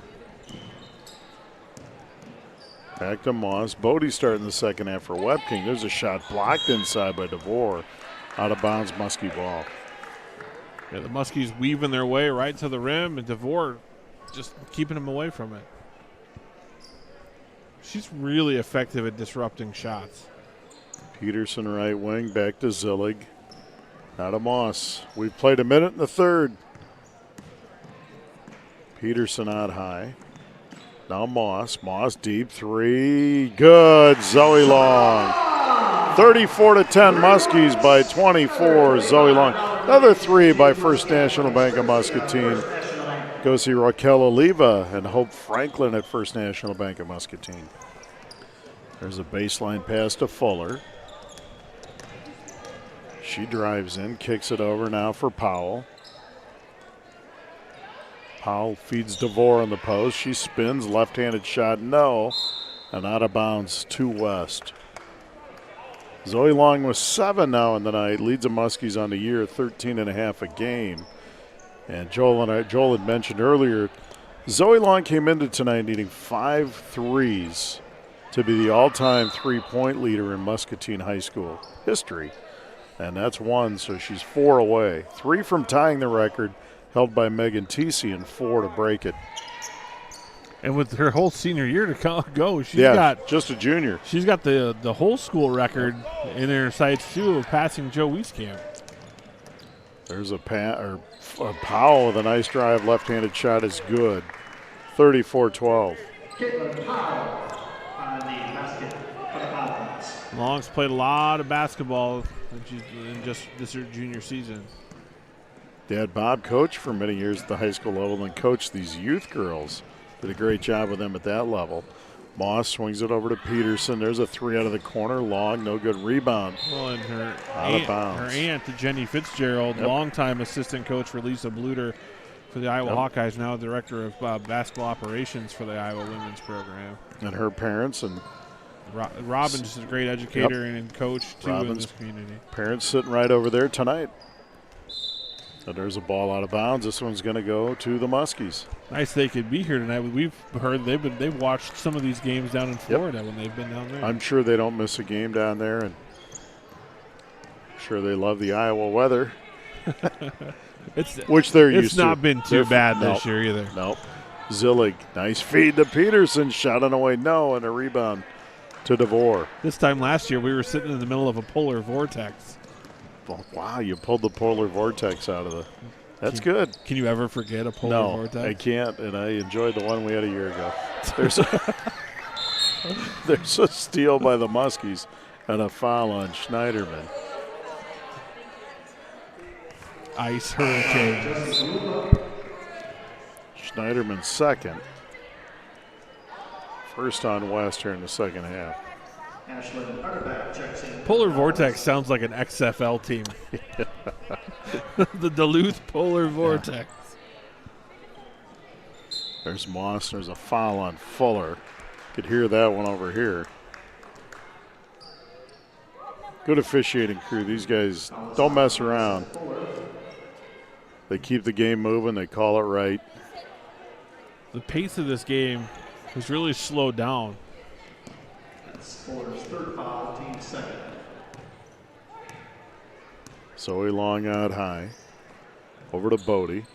Back to Moss. Bodie starting the second half for Webking. There's a shot blocked inside by DeVore. Out of bounds, Muskie ball. Yeah, the Muskies weaving their way right to the rim, and DeVore just keeping them away from it. She's really effective at disrupting shots. Peterson right wing, back to Zillig. Now to Moss. We've played a minute in the third. Peterson out high. Now Moss. Moss deep 3. Good. Zoe Long. 34-10 Muskies by 24. Zoe Long. Another 3 by First National Bank of Muscatine. Go see Raquel Oliva and Hope Franklin at First National Bank of Muscatine. There's a baseline pass to Fuller. She drives in, kicks it over now for Powell. Powell feeds DeVore on the post. She spins, left-handed shot, no. And out of bounds to West. Zoe Long with 7 now in the night, leads the Muskies on the year, 13.5 a game. And Joel had mentioned earlier, Zoe Long came into tonight needing 5 threes to be the all-time three-point leader in Muscatine High School history. And that's 1, so she's 4 away. 3 from tying the record, held by Megan Teesey, and 4 to break it. And with her whole senior year to go, she's got just a junior. She's got the whole school record in her sights too of passing Joe Wieskamp. There's a Powell with a nice drive, left-handed shot is good. 34-12. Caitlin Powell on the basket for the Falcons. Long's played a lot of basketball in just this junior season. Dad Bob coached for many years at the high school level and coached these youth girls. Did a great job with them at that level. Moss swings it over to Peterson. There's a 3 out of the corner. Long, no good rebound. Well, and out of bounds. Her aunt, Jenny Fitzgerald, longtime assistant coach for Lisa Bluter for the Iowa Hawkeyes, now director of basketball operations for the Iowa women's program. And her parents and Robin's just a great educator and coach too in this community. Parents sitting right over there tonight. And there's a ball out of bounds. This one's going to go to the Muskies. Nice they could be here tonight. We've heard they've watched some of these games down in Florida when they've been down there. I'm sure they don't miss a game down there, and I'm sure they love the Iowa weather, which they're used to. It's not been too bad this year either. Nope. Zillig, nice feed to Peterson, shot on away, no, and a rebound to DeVore. This time last year, we were sitting in the middle of a polar vortex. Oh, wow, you pulled the polar vortex out of the. That's good. Can you ever forget a polar vortex? No, I can't, and I enjoyed the one we had a year ago. There's a steal by the Muskies and a foul on Schneiderman. Ice hurricane. Schneiderman second. First on West here in the second half. Polar Vortex sounds like an XFL team. The Duluth Polar Vortex. There's Moss. There's a foul on Fuller. Could hear that one over here. Good officiating crew. These guys don't mess around. They keep the game moving. They call it right. The pace of this game has really slowed down. Fuller's third foul, team second. Zoe Long out high. Over to Bodie.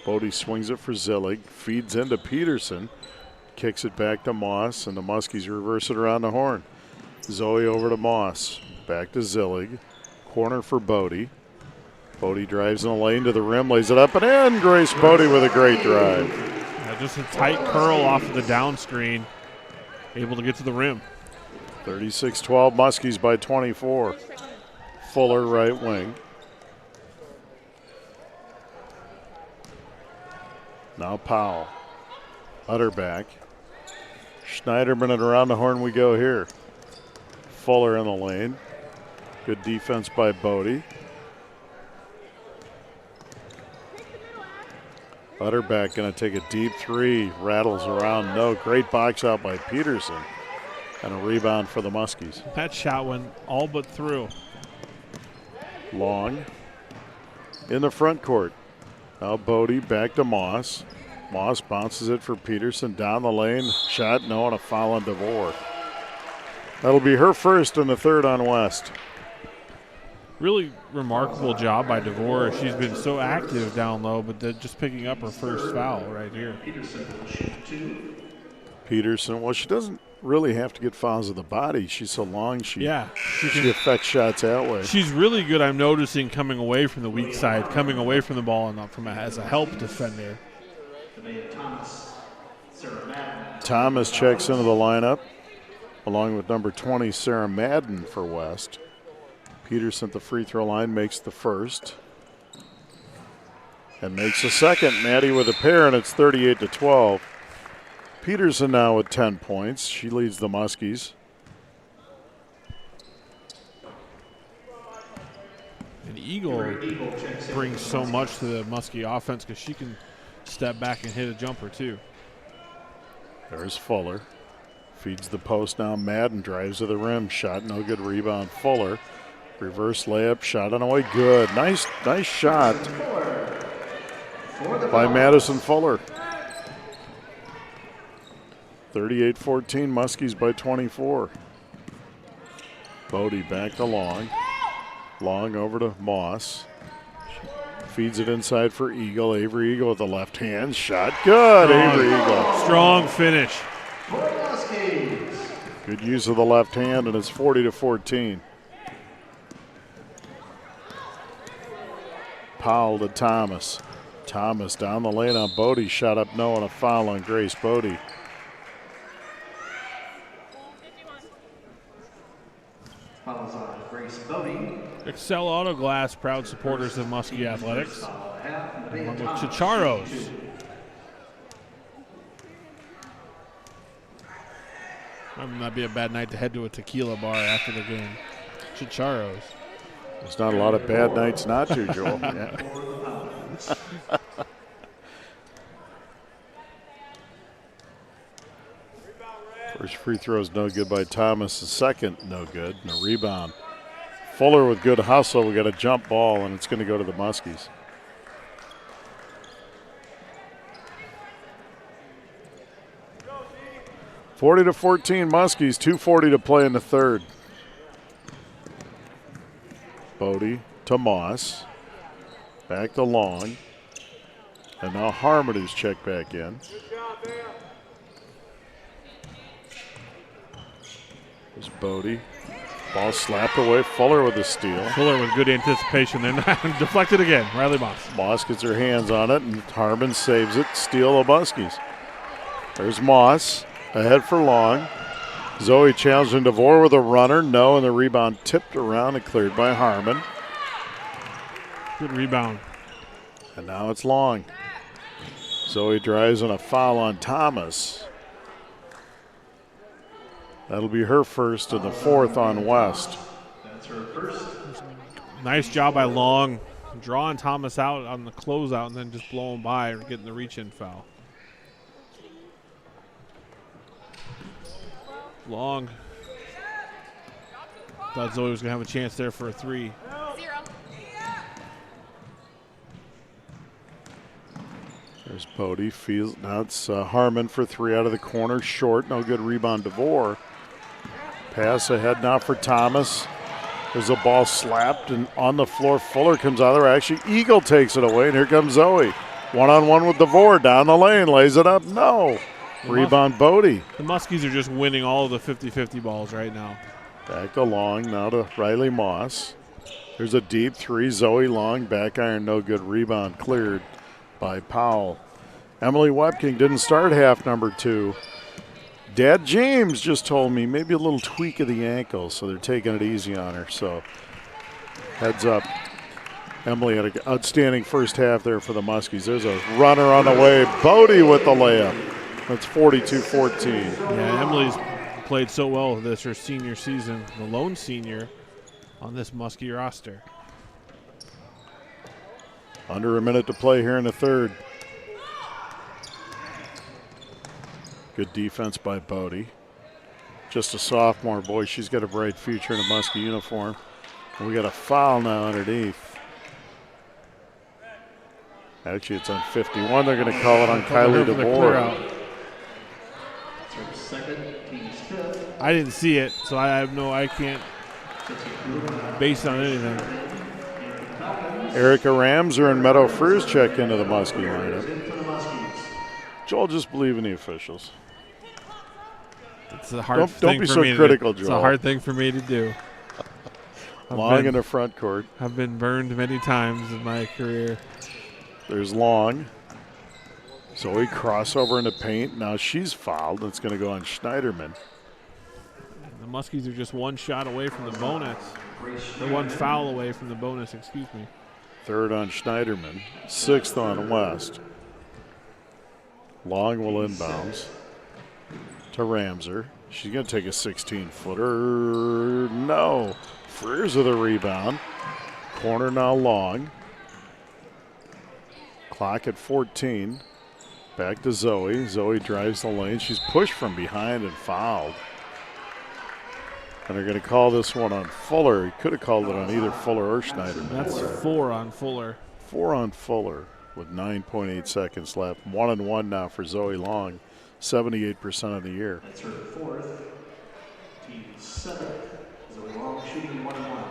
Bodie swings it for Zillig. Feeds into Peterson. Kicks it back to Moss, and the Muskies reverse it around the horn. Zoe over to Moss. Back to Zillig. Corner for Bodie. Bodie drives in the lane to the rim, lays it up and in. Grace Bodie with a great drive. Just a tight curl off of the down screen. Able to get to the rim. 36-12, Muskies by 24. Fuller right wing. Now Powell. Utterback. Schneiderman, and around the horn we go here. Fuller in the lane. Good defense by Bodie. Utterback going to take a deep 3. Rattles around. No. Great box out by Peterson. And a rebound for the Muskies. That shot went all but through. Long in the front court. Now Bodie back to Moss. Moss bounces it for Peterson down the lane. Shot, no, and a foul on DeVore. That'll be her first and the third on West. Really remarkable job by DeVore. She's been so active down low, but just picking up her first foul right here. Peterson, well, she doesn't really have to get fouls of the body. She's so long, she can affects shots that way. She's really good, I'm noticing, coming away from the weak side, coming away from the ball and as a help defender. Thomas checks into the lineup, along with number 20, Sarah Madden for West. Peterson at the free throw line makes the first. And makes the second. Maddie with a pair, and it's 38-12. Peterson now with 10 points. She leads the Muskies. And Eagle brings so much to the Muskie offense because she can step back and hit a jumper too. There's Fuller. Feeds the post now. Madden drives to the rim. Shot, no good. Rebound. Fuller. Reverse layup. Shot on away. Good. Nice shot by Madison Fuller. 38-14, Muskies by 24. Bodie back to Long. Long over to Moss. Feeds it inside for Eagle. Avery Eagle with the left hand. Shot good. Avery Eagle. Strong finish. Good use of the left hand, and it's 40-14. Powell to Thomas. Thomas down the lane on Bodie. Shot up no, and a foul on Grace Bodie. Fouls on Grace Bodie. Excel Auto Glass, proud supporters of Muskie Athletics. Along with Chicharos. Might not be a bad night to head to a tequila bar after the game. Chicharos. There's not a lot of bad nights not to, Joel. Yeah. First free throw is no good by Thomas. The second, no good. And a rebound. Fuller with good hustle. We got a jump ball, and it's going to go to the Muskies. (40-14) Muskies. 2:40 to play in the third. Bodie to Moss. Back to Long. And now Harmon who's checked back in. There's Bodie. Ball slapped away. Fuller with the steal. Fuller with good anticipation. Then deflected again. Riley Moss. Moss gets her hands on it, and Harmon saves it. Steal of Muskies. There's Moss. Ahead for Long. Zoe challenging DeVore with a runner. No, and the rebound tipped around and cleared by Harmon. Good rebound. And now it's Long. Zoe drives on a foul on Thomas. That'll be her first and the fourth on West. That's her first. Nice job by Long. Drawing Thomas out on the closeout and then just blowing by or getting the reach-in foul. Long. Thought Zoe was going to have a chance there for a three. There's Bodie. Now it's Harmon for three out of the corner. Short. No good rebound. DeVore. Pass ahead now for Thomas. There's a ball slapped and on the floor. Fuller comes out of there. Actually, Eagle takes it away, and here comes Zoe. One-on-one with DeVore. Down the lane. Lays it up. No. Rebound Bodie. The Muskies are just winning all of the 50-50 balls right now. Back to Long. Now to Riley Moss. There's a deep three. Zoe Long. Back iron. No good. Rebound cleared by Powell. Emily Webking didn't start half number two. Dad James just told me maybe a little tweak of the ankle, so they're taking it easy on her. So heads up. Emily had an outstanding first half there for the Muskies. There's a runner on the way. Bodie with the layup. That's 42-14. Yeah, Emily's played so well this her senior season, the lone senior on this Muskie roster. Under a minute to play here in the third. Good defense by Bodie. Just a sophomore. Boy, she's got a bright future in a Muskie uniform. And we got a foul now underneath. Actually, it's on 51. They're going to call it on Kylie DeVore. I didn't see it, so I can't base on anything. Erica Ramser and Meadow Frears check into the Muskie lineup. Joel, just believe in the officials. It's a hard don't be so critical, Joel. It's a hard thing for me to do. Long in the front court. I've been burned many times in my career. There's Long. Zoe crossover in the paint. Now she's fouled. It's going to go on Schneiderman. The Muskies are just one shot away from the bonus. They're one foul away from the bonus, excuse me. Third on Schneiderman. Sixth on West. Long will inbounds to Ramser. She's going to take a 16-footer. No. Frears with a rebound. Corner now Long. Clock at 14. Back to Zoe. Zoe drives the lane. She's pushed from behind and fouled. And they're going to call this one on Fuller. He could have called it on either Fuller or Schneiderman. That's 4 on Fuller. 4 on Fuller with 9.8 seconds left. 1-1 now for Zoe Long. 78% of the year. That's her fourth. Team seventh is a long shooting 1-1.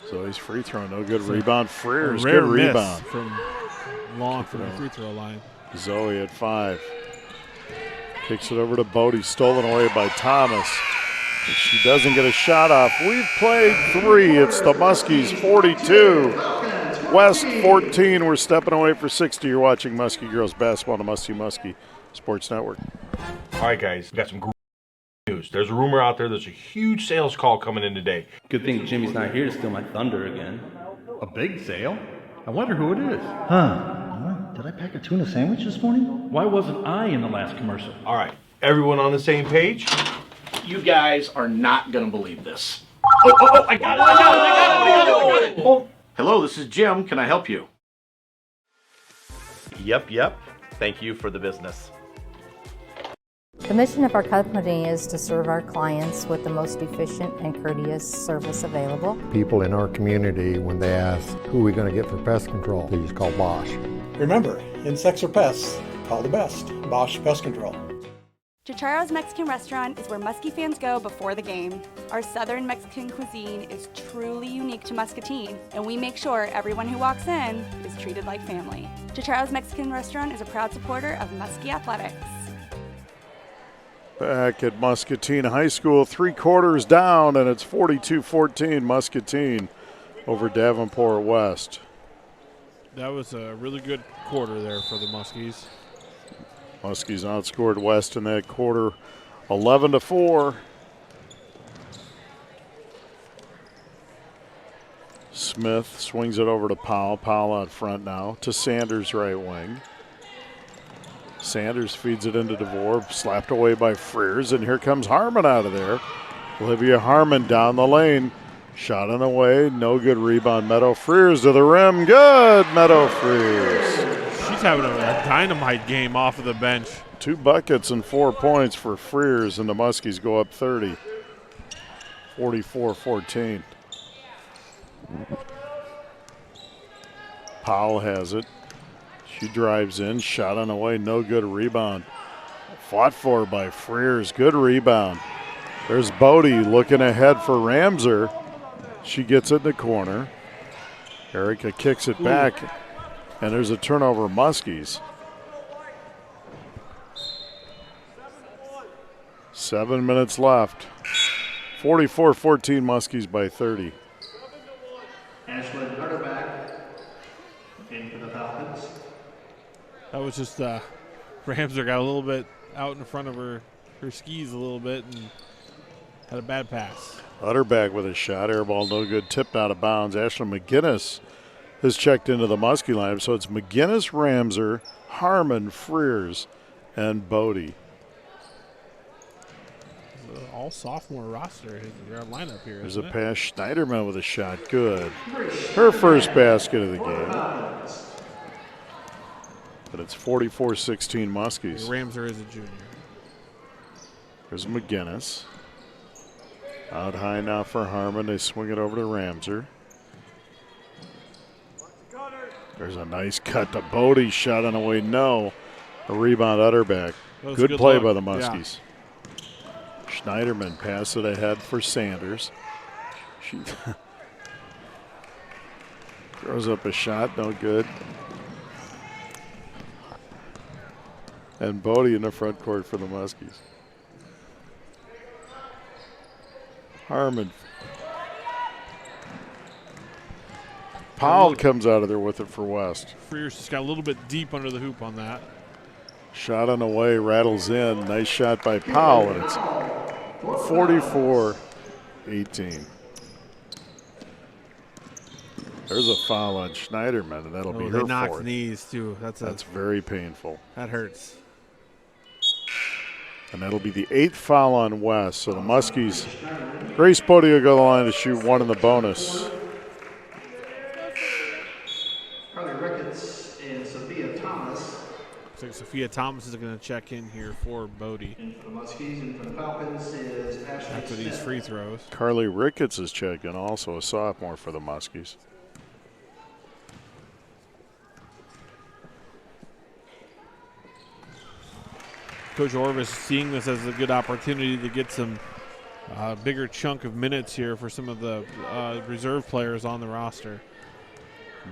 Zoe's free throw, no good. Rebound. Frears, Rare good miss rebound. from long from the free throw line. Zoe at 5. Kicks it over to Bodie, stolen away by Thomas. She doesn't get a shot off. We've played 3. It's the Muskies 42. West 14. We're stepping away for 60. You're watching Muskie Girls Basketball on the Muskie Sports Network. All right, guys, we got some great news. There's a rumor out there there's a huge sales call coming in today. Good thing Jimmy's not here to steal my thunder again. A big sale? I wonder who it is. Did I pack a tuna sandwich this morning? Why wasn't I in the last commercial? All right, everyone on the same page? You guys are not going to believe this. Oh, I got it. Oh, hello, this is Jim. Can I help you? Yep. Thank you for the business. The mission of our company is to serve our clients with the most efficient and courteous service available. People in our community, when they ask, who are we going to get for pest control, they just call Bosch. Remember, insects or pests, call the best. Bosch Pest Control. Chicharo's Mexican Restaurant is where Muskie fans go before the game. Our Southern Mexican cuisine is truly unique to Muscatine, and we make sure everyone who walks in is treated like family. Chicharo's Mexican Restaurant is a proud supporter of Muskie Athletics. Back at Muscatine High School, 3 quarters down, and it's 42-14 Muscatine over Davenport West. That was a really good quarter there for the Muskies. Muskies outscored West in that quarter 11-4. Smith swings it over to Powell. Powell out front now to Sanders, right wing. Sanders feeds it into DeVore, slapped away by Frears, and here comes Harmon out of there. Olivia Harmon down the lane. Shot on the way, no good rebound. Meadow Frears to the rim, good. Meadow Frears. She's having a dynamite game off of the bench. 2 buckets and 4 points for Frears, and the Muskies go up 30. 44-14. Powell has it. She drives in, shot on the way, no good rebound. Fought for by Frears, good rebound. There's Bodie looking ahead for Ramser. She gets it in the corner. Erica kicks it back, and there's a turnover, Muskies. 7 minutes left. 44-14 Muskies by 30. Ashlyn Utterback in for the Falcons. That was just Ramser got a little bit out in front of her skis a little bit and had a bad pass. Utterback with a shot, air ball no good, tipped out of bounds. Ashlyn McGinnis has checked into the Muskie lineup, so it's McGinnis, Ramser, Harmon, Frears, and Bodie. All sophomore roster their lineup here. There's a pass. Schneiderman with a shot. Good. Her first basket of the game. But it's 44-16 Muskies. Ramser is a junior. There's McGinnis. Out high now for Harmon. They swing it over to Ramser. There's a nice cut to Bodie. Shot on the way. No. A rebound Utterback. Good play by the Muskies. Yeah. Schneiderman passed it ahead for Sanders. She throws up a shot, no good. And Bodie in the front court for the Muskies. Harmon. Powell comes out of there with it for West. Frears just got a little bit deep under the hoop on that. Shot on the way, rattles in. Nice shot by Powell, and it's 44-18. There's a foul on Schneiderman, and that'll be her knocked fourth. Knees too. That's very painful. That hurts. And that'll be the 8th foul on West. So the Muskies, Grace Bodie will go to the line to shoot 1 in the bonus. Carly Ricketts and Sophia Thomas. Looks like Sophia Thomas is going to check in here for Bodie. And for the Muskies and for the Falcons is Ashley after these free throws. Carly Ricketts is checking, also a sophomore for the Muskies. Coach Orvis seeing this as a good opportunity to get some bigger chunk of minutes here for some of the reserve players on the roster.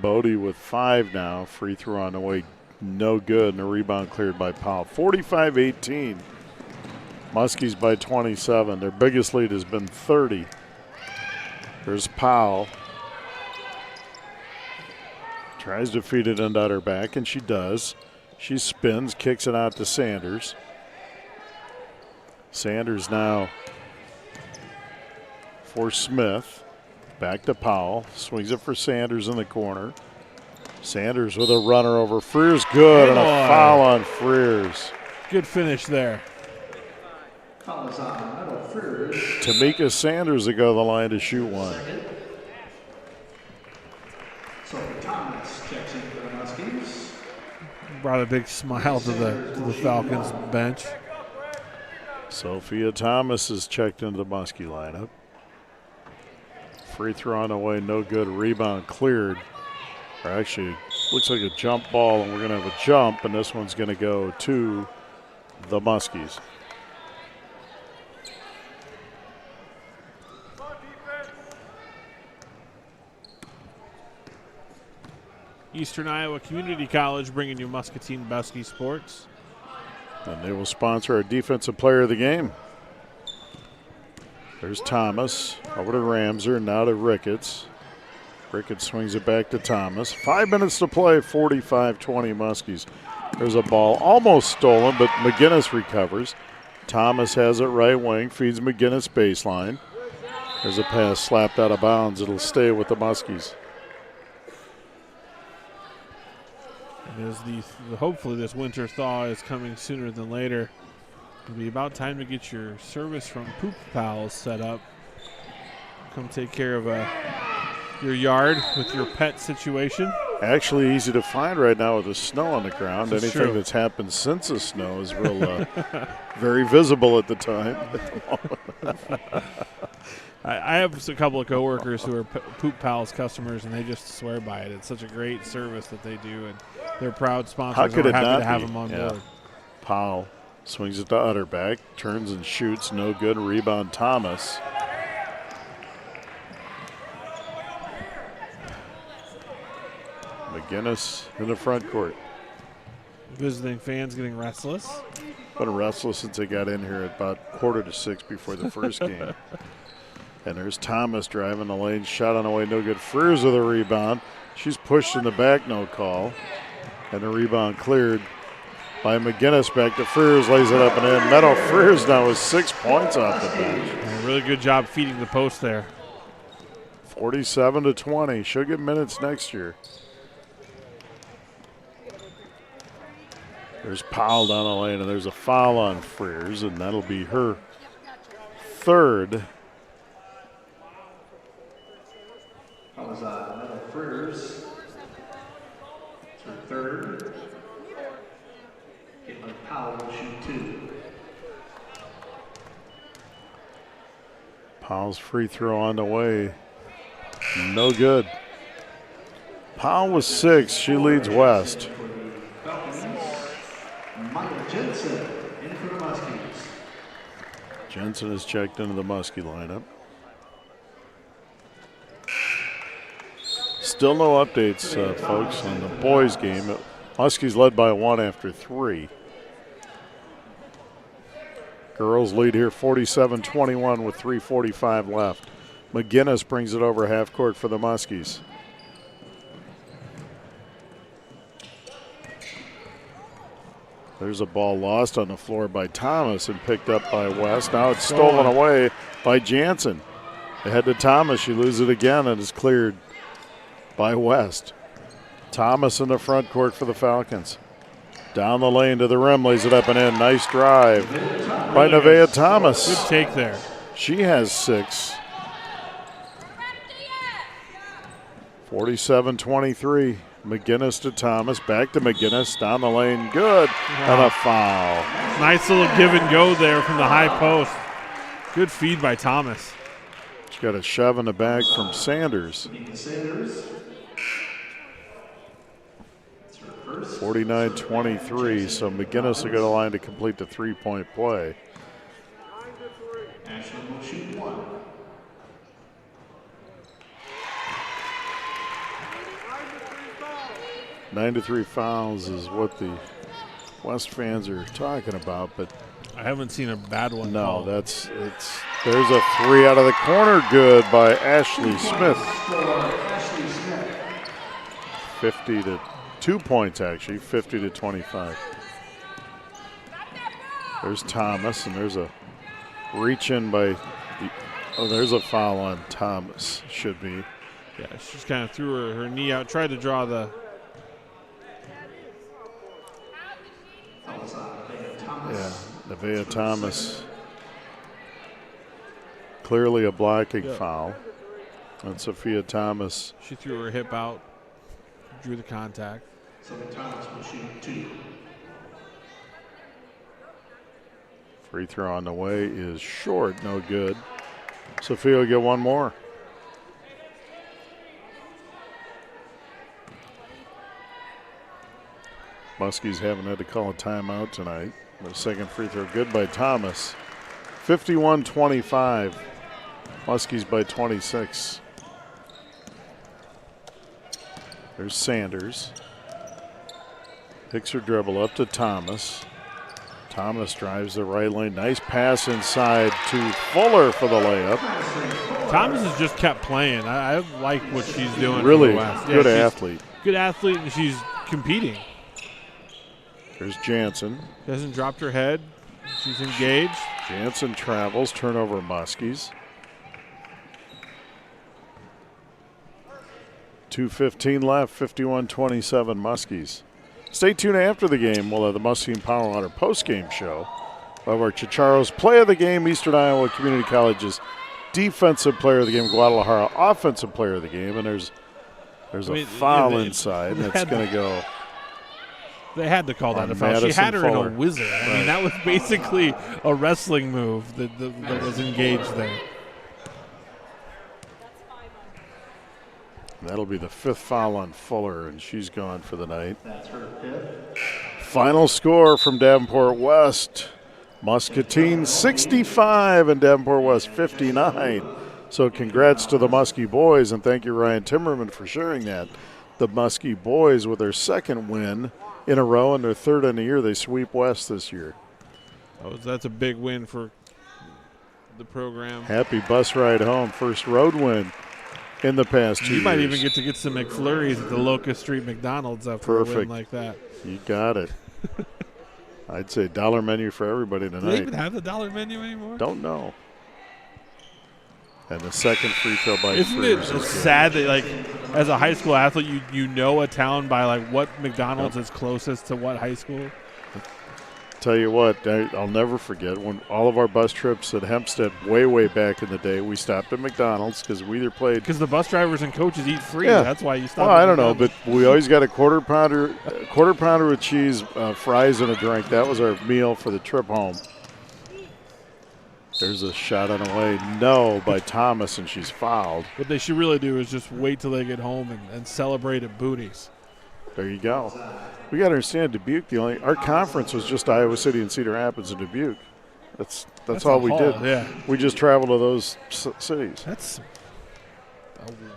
Bodie with 5 now. Free throw on the way, no good, and a rebound cleared by Powell. 45-18. Muskies by 27. Their biggest lead has been 30. There's Powell. Tries to feed it into her back, and she does. She spins, kicks it out to Sanders. Sanders now for Smith. Back to Powell. Swings it for Sanders in the corner. Sanders with a runner over Frears. Good, and a foul on Frears. Good finish there. Tamika Sanders will go to the line to shoot one. Sophie Thomas checks in for the Muskies. Brought a big smile to the Falcons bench. Sophia Thomas is checked into the Muskie lineup. Free throw on the way, no good. Rebound cleared. Or actually, looks like a jump ball, and we're going to have a jump, and this one's going to go to the Muskies. Eastern Iowa Community College bringing you Muscatine Muskie Sports. And they will sponsor our defensive player of the game. There's Thomas over to Ramser, now to Ricketts. Ricketts swings it back to Thomas. 5 minutes to play, 45-20 Muskies. There's a ball almost stolen, but McGinnis recovers. Thomas has it right wing, feeds McGinnis baseline. There's a pass slapped out of bounds. It'll stay with the Muskies. And as hopefully this winter thaw is coming sooner than later, it'll be about time to get your service from Poop Pals set up. Come take care of your yard with your pet situation. Actually easy to find right now with the snow on the ground. That's Anything true. that's happened since the snow is real very visible at the time. I have a couple of coworkers who are Poop Pals customers, and they just swear by it. It's such a great service that they do, and they're proud sponsors. How could and it we're happy not to have be? them on Yeah. board. Powell swings it to Utterback, turns and shoots, no good. Rebound Thomas. McGinnis in the front court. Visiting fans getting restless. Been restless since they got in here at about 5:45 before the first game. And there's Thomas driving the lane, shot on the way, no good. Frears with a rebound. She's pushed in the back, no call. And the rebound cleared by McGinnis. Back to Frears, lays it up and in. Meadow Frears now with 6 points off the bench. And a really good job feeding the post there. 47-20. She'll get minutes next year. There's Powell down the lane, and there's a foul on Frears, and that'll be her third. That was Meadow Frears. It's her third. Caitlin Powell will shoot 2. Powell's free throw on the way. No good. Powell was 6. She leads West. Michael Jensen in for the Muskies. Jensen is checked into the Muskie lineup. Still no updates, folks, on the boys' game. Muskies led by 1 after 3. Girls lead here 47-21 with 3:45 left. McGinnis brings it over half court for the Muskies. There's a ball lost on the floor by Thomas and picked up by West. Now it's stolen away by Jansen. Ahead to Thomas. She loses it again and is cleared by West. Thomas in the front court for the Falcons. Down the lane to the rim, lays it up and in. Nice drive by Nevaeh Thomas. Good take there. She has 6. 47-23. McGinnis to Thomas. Back to McGinnis. Down the lane. Good. And a foul. Nice little give and go there from the high post. Good feed by Thomas. She got a shove in the back from Sanders. Sanders. It's her 49-23, so McGinnis will go to the line to complete the three-point play. Ashley will shoot one. Nine to 3 fouls is what the West fans are talking about, but I haven't seen a bad one. no, called. there's a three out of the corner, good by Ashley Smith. 50 to 2 points actually, 50 to 25. There's Thomas, and there's a reach in by there's a foul on Thomas, should be. Yeah, she just kind of threw her knee out, tried to draw the. Yeah, Nevaeh Thomas. Clearly a blocking foul. And Sophia Thomas. She threw her hip out, drew the contact. Sophia Thomas will shoot two. Free throw on the way is short, no good. Sophia will get one more. Muskies haven't had to call a timeout tonight. The second free throw good by Thomas. 51-25. Muskies by 26. There's Sanders. Picks her dribble up to Thomas. Thomas drives the right lane. Nice pass inside to Fuller for the layup. Thomas has just kept playing. I like what she's doing. Really for the good athlete. Good athlete, and she's competing. There's Jansen. Hasn't dropped her head. She's engaged. Jansen travels. Turnover Muskies. 2:15 left. 51-27 Muskies. Stay tuned after the game. We'll have the Muskie Power Water post-game show. We'll have our Chicharo's Play of the Game, Eastern Iowa Community College's Defensive Player of the Game, Guadalajara Offensive Player of the Game, and there's a foul inside that's going to go. They had to call that a foul. She had her in a whizzer. I mean, that was basically a wrestling move that was engaged there. That'll be the fifth foul on Fuller, and she's gone for the night. That's her fifth. Final score from Davenport West. Muscatine 65 and Davenport West 59. So congrats to the Muskie boys, and thank you, Ryan Timmerman, for sharing that. The Muskie boys with their second win in a row and their third in the year. They sweep West this year. That's a big win for the program. Happy bus ride home. First road win in the past 2 years. You might even get some McFlurries at the Locust Street McDonald's after a win like that. You got it. I'd say dollar menu for everybody tonight. Do they even have the dollar menu anymore? Don't know. And the second free throw by Isn't it sad that, like, as a high school athlete, you know a town by, like, what McDonald's is closest to what high school? Tell you what, I'll never forget when all of our bus trips at Hempstead way back in the day, we stopped at McDonald's because we either played. Because the bus drivers and coaches eat free. Yeah. That's why you stop. Well, I don't know, but we always got a quarter pounder with cheese, fries, and a drink. That was our meal for the trip home. There's a shot on the way. No, by Thomas, and she's fouled. What they should really do is just wait till they get home and celebrate at Booties. There you go. We got to understand, Dubuque, our conference was just Iowa City and Cedar Rapids and Dubuque. That's all we did. Yeah. We just traveled to those cities. That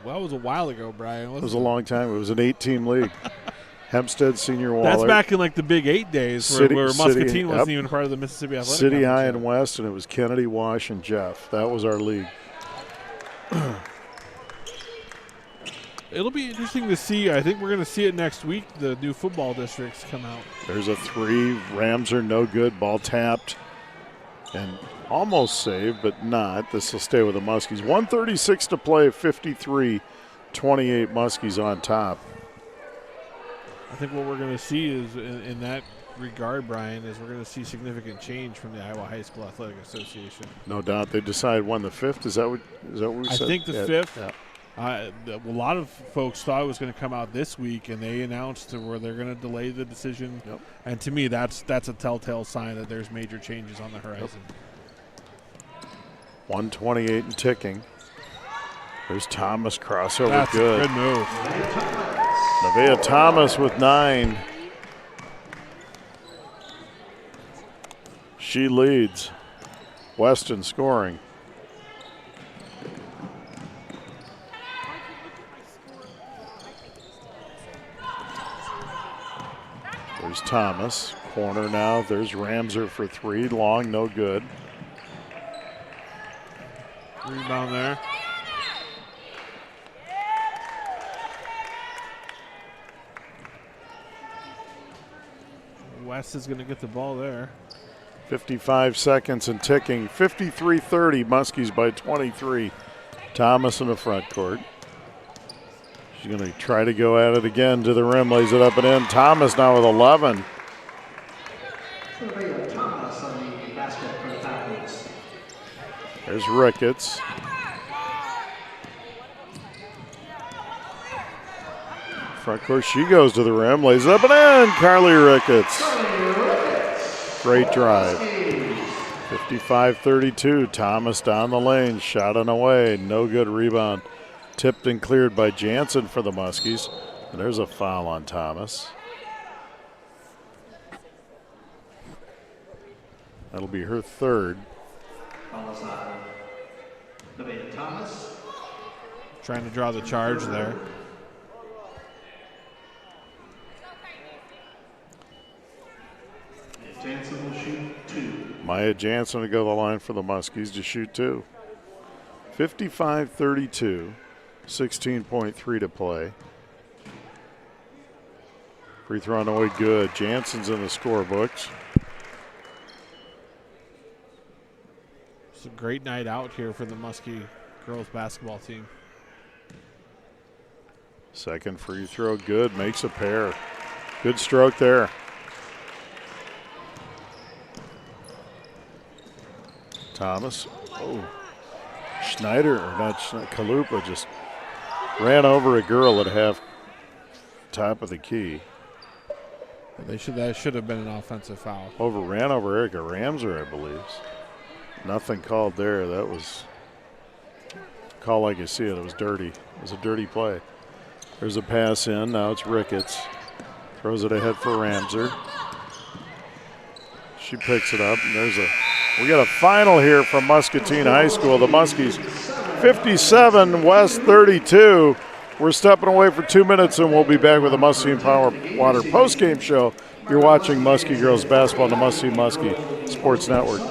was a while ago, Brian. It was a long time. It was an 8-team league. Hempstead, Senior Waller. That's back in like the Big 8 days where Muscatine wasn't even part of the Mississippi Athletic City Conference. High and West, and it was Kennedy, Wash, and Jeff. That was our league. It'll be interesting to see. I think we're going to see it next week. The new football districts come out. There's a three. Rams are no good. Ball tapped and almost saved, but not. This will stay with the Muskies. 1:36 to play, 53-28 Muskies on top. I think what we're going to see is, in that regard, Brian, is we're going to see significant change from the Iowa High School Athletic Association. No doubt. They decide when the 5th. Is that what we said? I think the 5th. Yeah. A lot of folks thought it was going to come out this week, and they announced where they're going to delay the decision. Yep. And to me, that's a telltale sign that there's major changes on the horizon. Yep. 128 and ticking. There's Thomas crossover. That's good. a good move. Nevaeh Thomas with 9. She leads West in scoring. There's Thomas. Corner now. There's Ramser for three. Long, no good. Rebound there. West is going to get the ball there. 55 seconds and ticking. 53-30. Muskies by 23. Thomas in the front court. She's going to try to go at it again to the rim. Lays it up and in. Thomas now with 11. Thomas on the basket for the Falcons. There's Ricketts. Front court, she goes to the rim, lays it up and in. Carly Ricketts. Great drive. 55-32. Thomas down the lane, shot and away. No good rebound. Tipped and cleared by Jansen for the Muskies. And there's a foul on Thomas. That'll be her third. Follows on Nevaeh Thomas. Trying to draw the charge there. Jansen will shoot two. Maya Jansen to go to the line for the Muskies to shoot two. 55-32. 16.3 to play. Free throw on the way, good. Jansen's in the scorebooks. It's a great night out here for the Muskie girls basketball team. Second free throw, good. Makes a pair. Good stroke there. Thomas. Oh. Schneider, or not Schneider, Kalupa just ran over a girl at half top of the key. That should have been an offensive foul. Ran over Erica Ramser, I believe. Nothing called there. That was call like you see it. It was dirty. It was a dirty play. There's a pass in. Now it's Ricketts. Throws it ahead for Ramser. She picks it up. And we got a final here from Muscatine High School. The Muskies 57, West 32. We're stepping away for 2 minutes, and we'll be back with the Muskie Power Water postgame show. You're watching Muskie Girls Basketball on the Muskie Sports Network.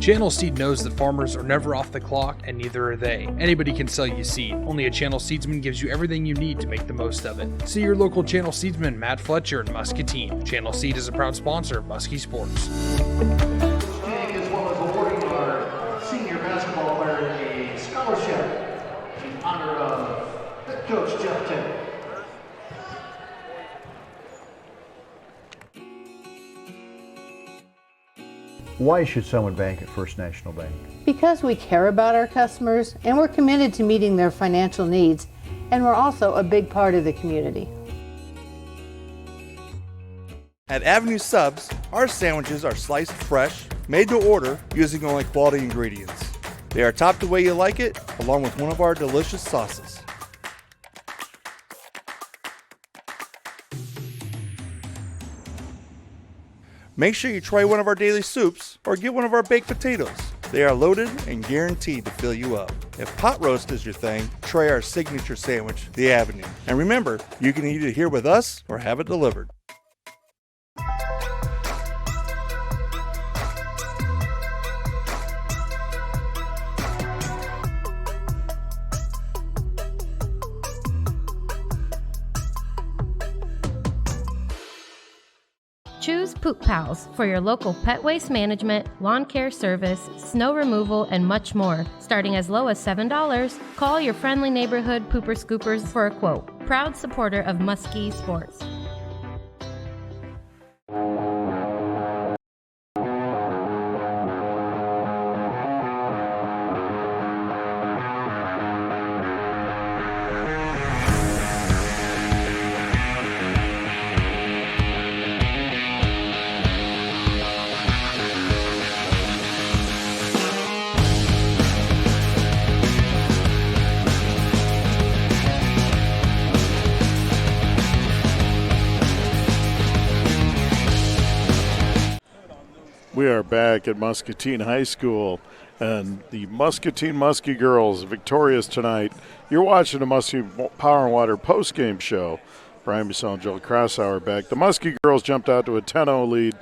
Channel Seed knows that farmers are never off the clock, and neither are they. Anybody can sell you seed. Only a Channel Seedsman gives you everything you need to make the most of it. See your local Channel Seedsman, Matt Fletcher in Muscatine. Channel Seed is a proud sponsor of Muskie Sports. As well as awarding our senior basketball player a scholarship in honor of head coach Jeff Taylor. Why should someone bank at First National Bank? Because we care about our customers and we're committed to meeting their financial needs, and we're also a big part of the community. At Avenue Subs, our sandwiches are sliced fresh, made to order, using only quality ingredients. They are topped the way you like it, along with one of our delicious sauces. Make sure you try one of our daily soups or get one of our baked potatoes. They are loaded and guaranteed to fill you up. If pot roast is your thing, try our signature sandwich, the Avenue. And remember, you can eat it here with us or have it delivered. Choose Poop Pals for your local pet waste management, lawn care service, snow removal, and much more. Starting as low as $7, call your friendly neighborhood pooper scoopers for a quote. Proud supporter of Muskie Sports. We are back at Muscatine High School, and the Muscatine Muskie girls victorious tonight. You're watching the Muskie Power and Water postgame show. Brian Bussell and Joel Crossauer back. The Muskie girls jumped out to a 10-0 lead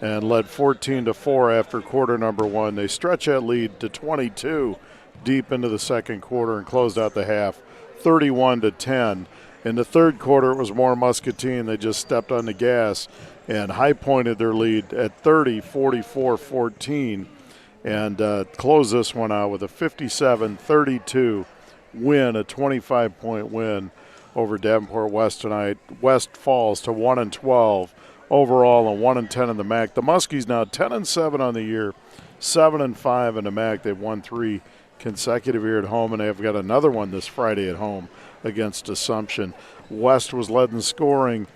and led 14-4 after quarter number one. They stretched that lead to 22 deep into the second quarter and closed out the half 31-10. In the third quarter, it was more Muscatine. They just stepped on the gas and high-pointed their lead at 30, 44-14, and closed this one out with a 57-32 win, a 25-point win over Davenport West tonight. West falls to 1-12 overall and 1-10 in the MAC. The Muskies now 10-7 on the year, 7-5 in the MAC. They've won 3 consecutive here at home, and they've got another one this Friday at home against Assumption. West was led in scoring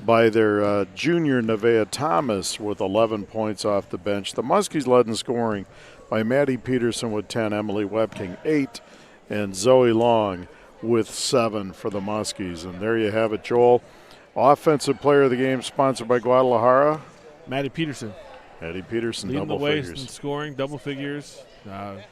by their junior Nevaeh Thomas with 11 points off the bench. The Muskies led in scoring by Maddie Peterson with 10, Emily Webking 8, and Zoe Long with 7 for the Muskies. And there you have it, Joel. Offensive player of the game sponsored by Guadalajara. Maddie Peterson. Maddie Peterson, leading double the way figures. In scoring, double figures.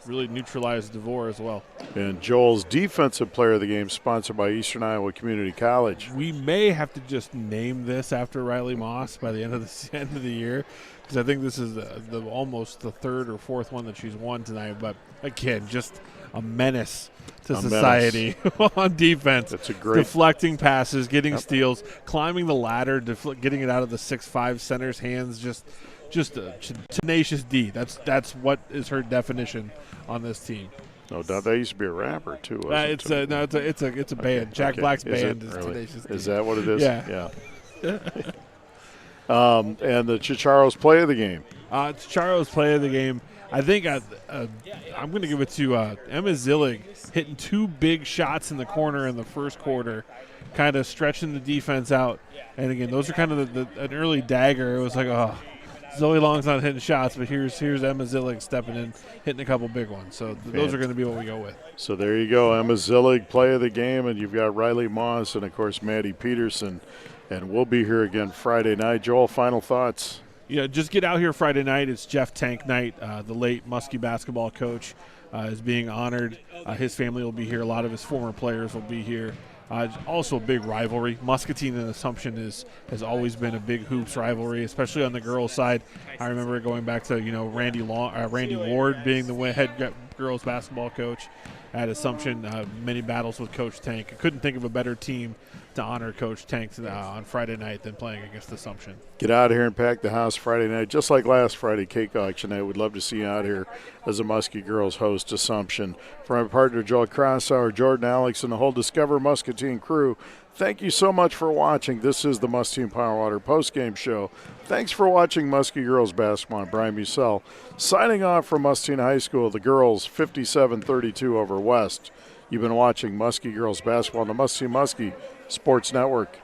Really neutralized DeVore as well. And Joel's defensive player of the game sponsored by Eastern Iowa Community College. We may have to just name this after Riley Moss by the end of the year, because I think this is almost the third or fourth one that she's won tonight. But again, just a menace to society on defense. That's a great deflecting passes, getting steals, climbing the ladder, getting it out of the 6'5" center's hands. Just a tenacious D. That's what is her definition on this team. No doubt. That used to be a rapper too. It's a band. Jack Black's band is really? Tenacious D. Is that what it is? Yeah. And the Chicharo's play of the game. Chicharo's play of the game. I think I'm going to give it to Emma Zillig, hitting 2 big shots in the corner in the first quarter, kind of stretching the defense out. And again, those are kind of an early dagger. It was like, oh, Zoe Long's not hitting shots, but here's Emma Zillig stepping in, hitting a couple big ones. So those are going to be what we go with. So there you go, Emma Zillig, play of the game, and you've got Riley Moss and, of course, Maddie Peterson. And we'll be here again Friday night. Joel, final thoughts? Yeah, just get out here Friday night. It's Jeff Tank night. The late Muskie basketball coach is being honored. His family will be here. A lot of his former players will be here. Also a big rivalry. Muscatine and Assumption has always been a big hoops rivalry, especially on the girls' side. I remember going back to Randy Ward being the head girls basketball coach at Assumption. Many battles with Coach Tank. I couldn't think of a better team to honor Coach Tank on Friday night than playing against Assumption. Get out here and pack the house Friday night, just like last Friday, cake auction night. We'd love to see you out here as the Muskie girls host Assumption. For my partner, Joel Crossauer, Jordan Alex, and the whole Discover Muscatine crew, thank you so much for watching. This is the Muscatine Power Water postgame show. Thanks for watching Muskie girls basketball. I'm Brian Bussell, signing off from Muscatine High School. The girls 57-32 over West. You've been watching Muskie girls basketball on the Muskie Sports Network.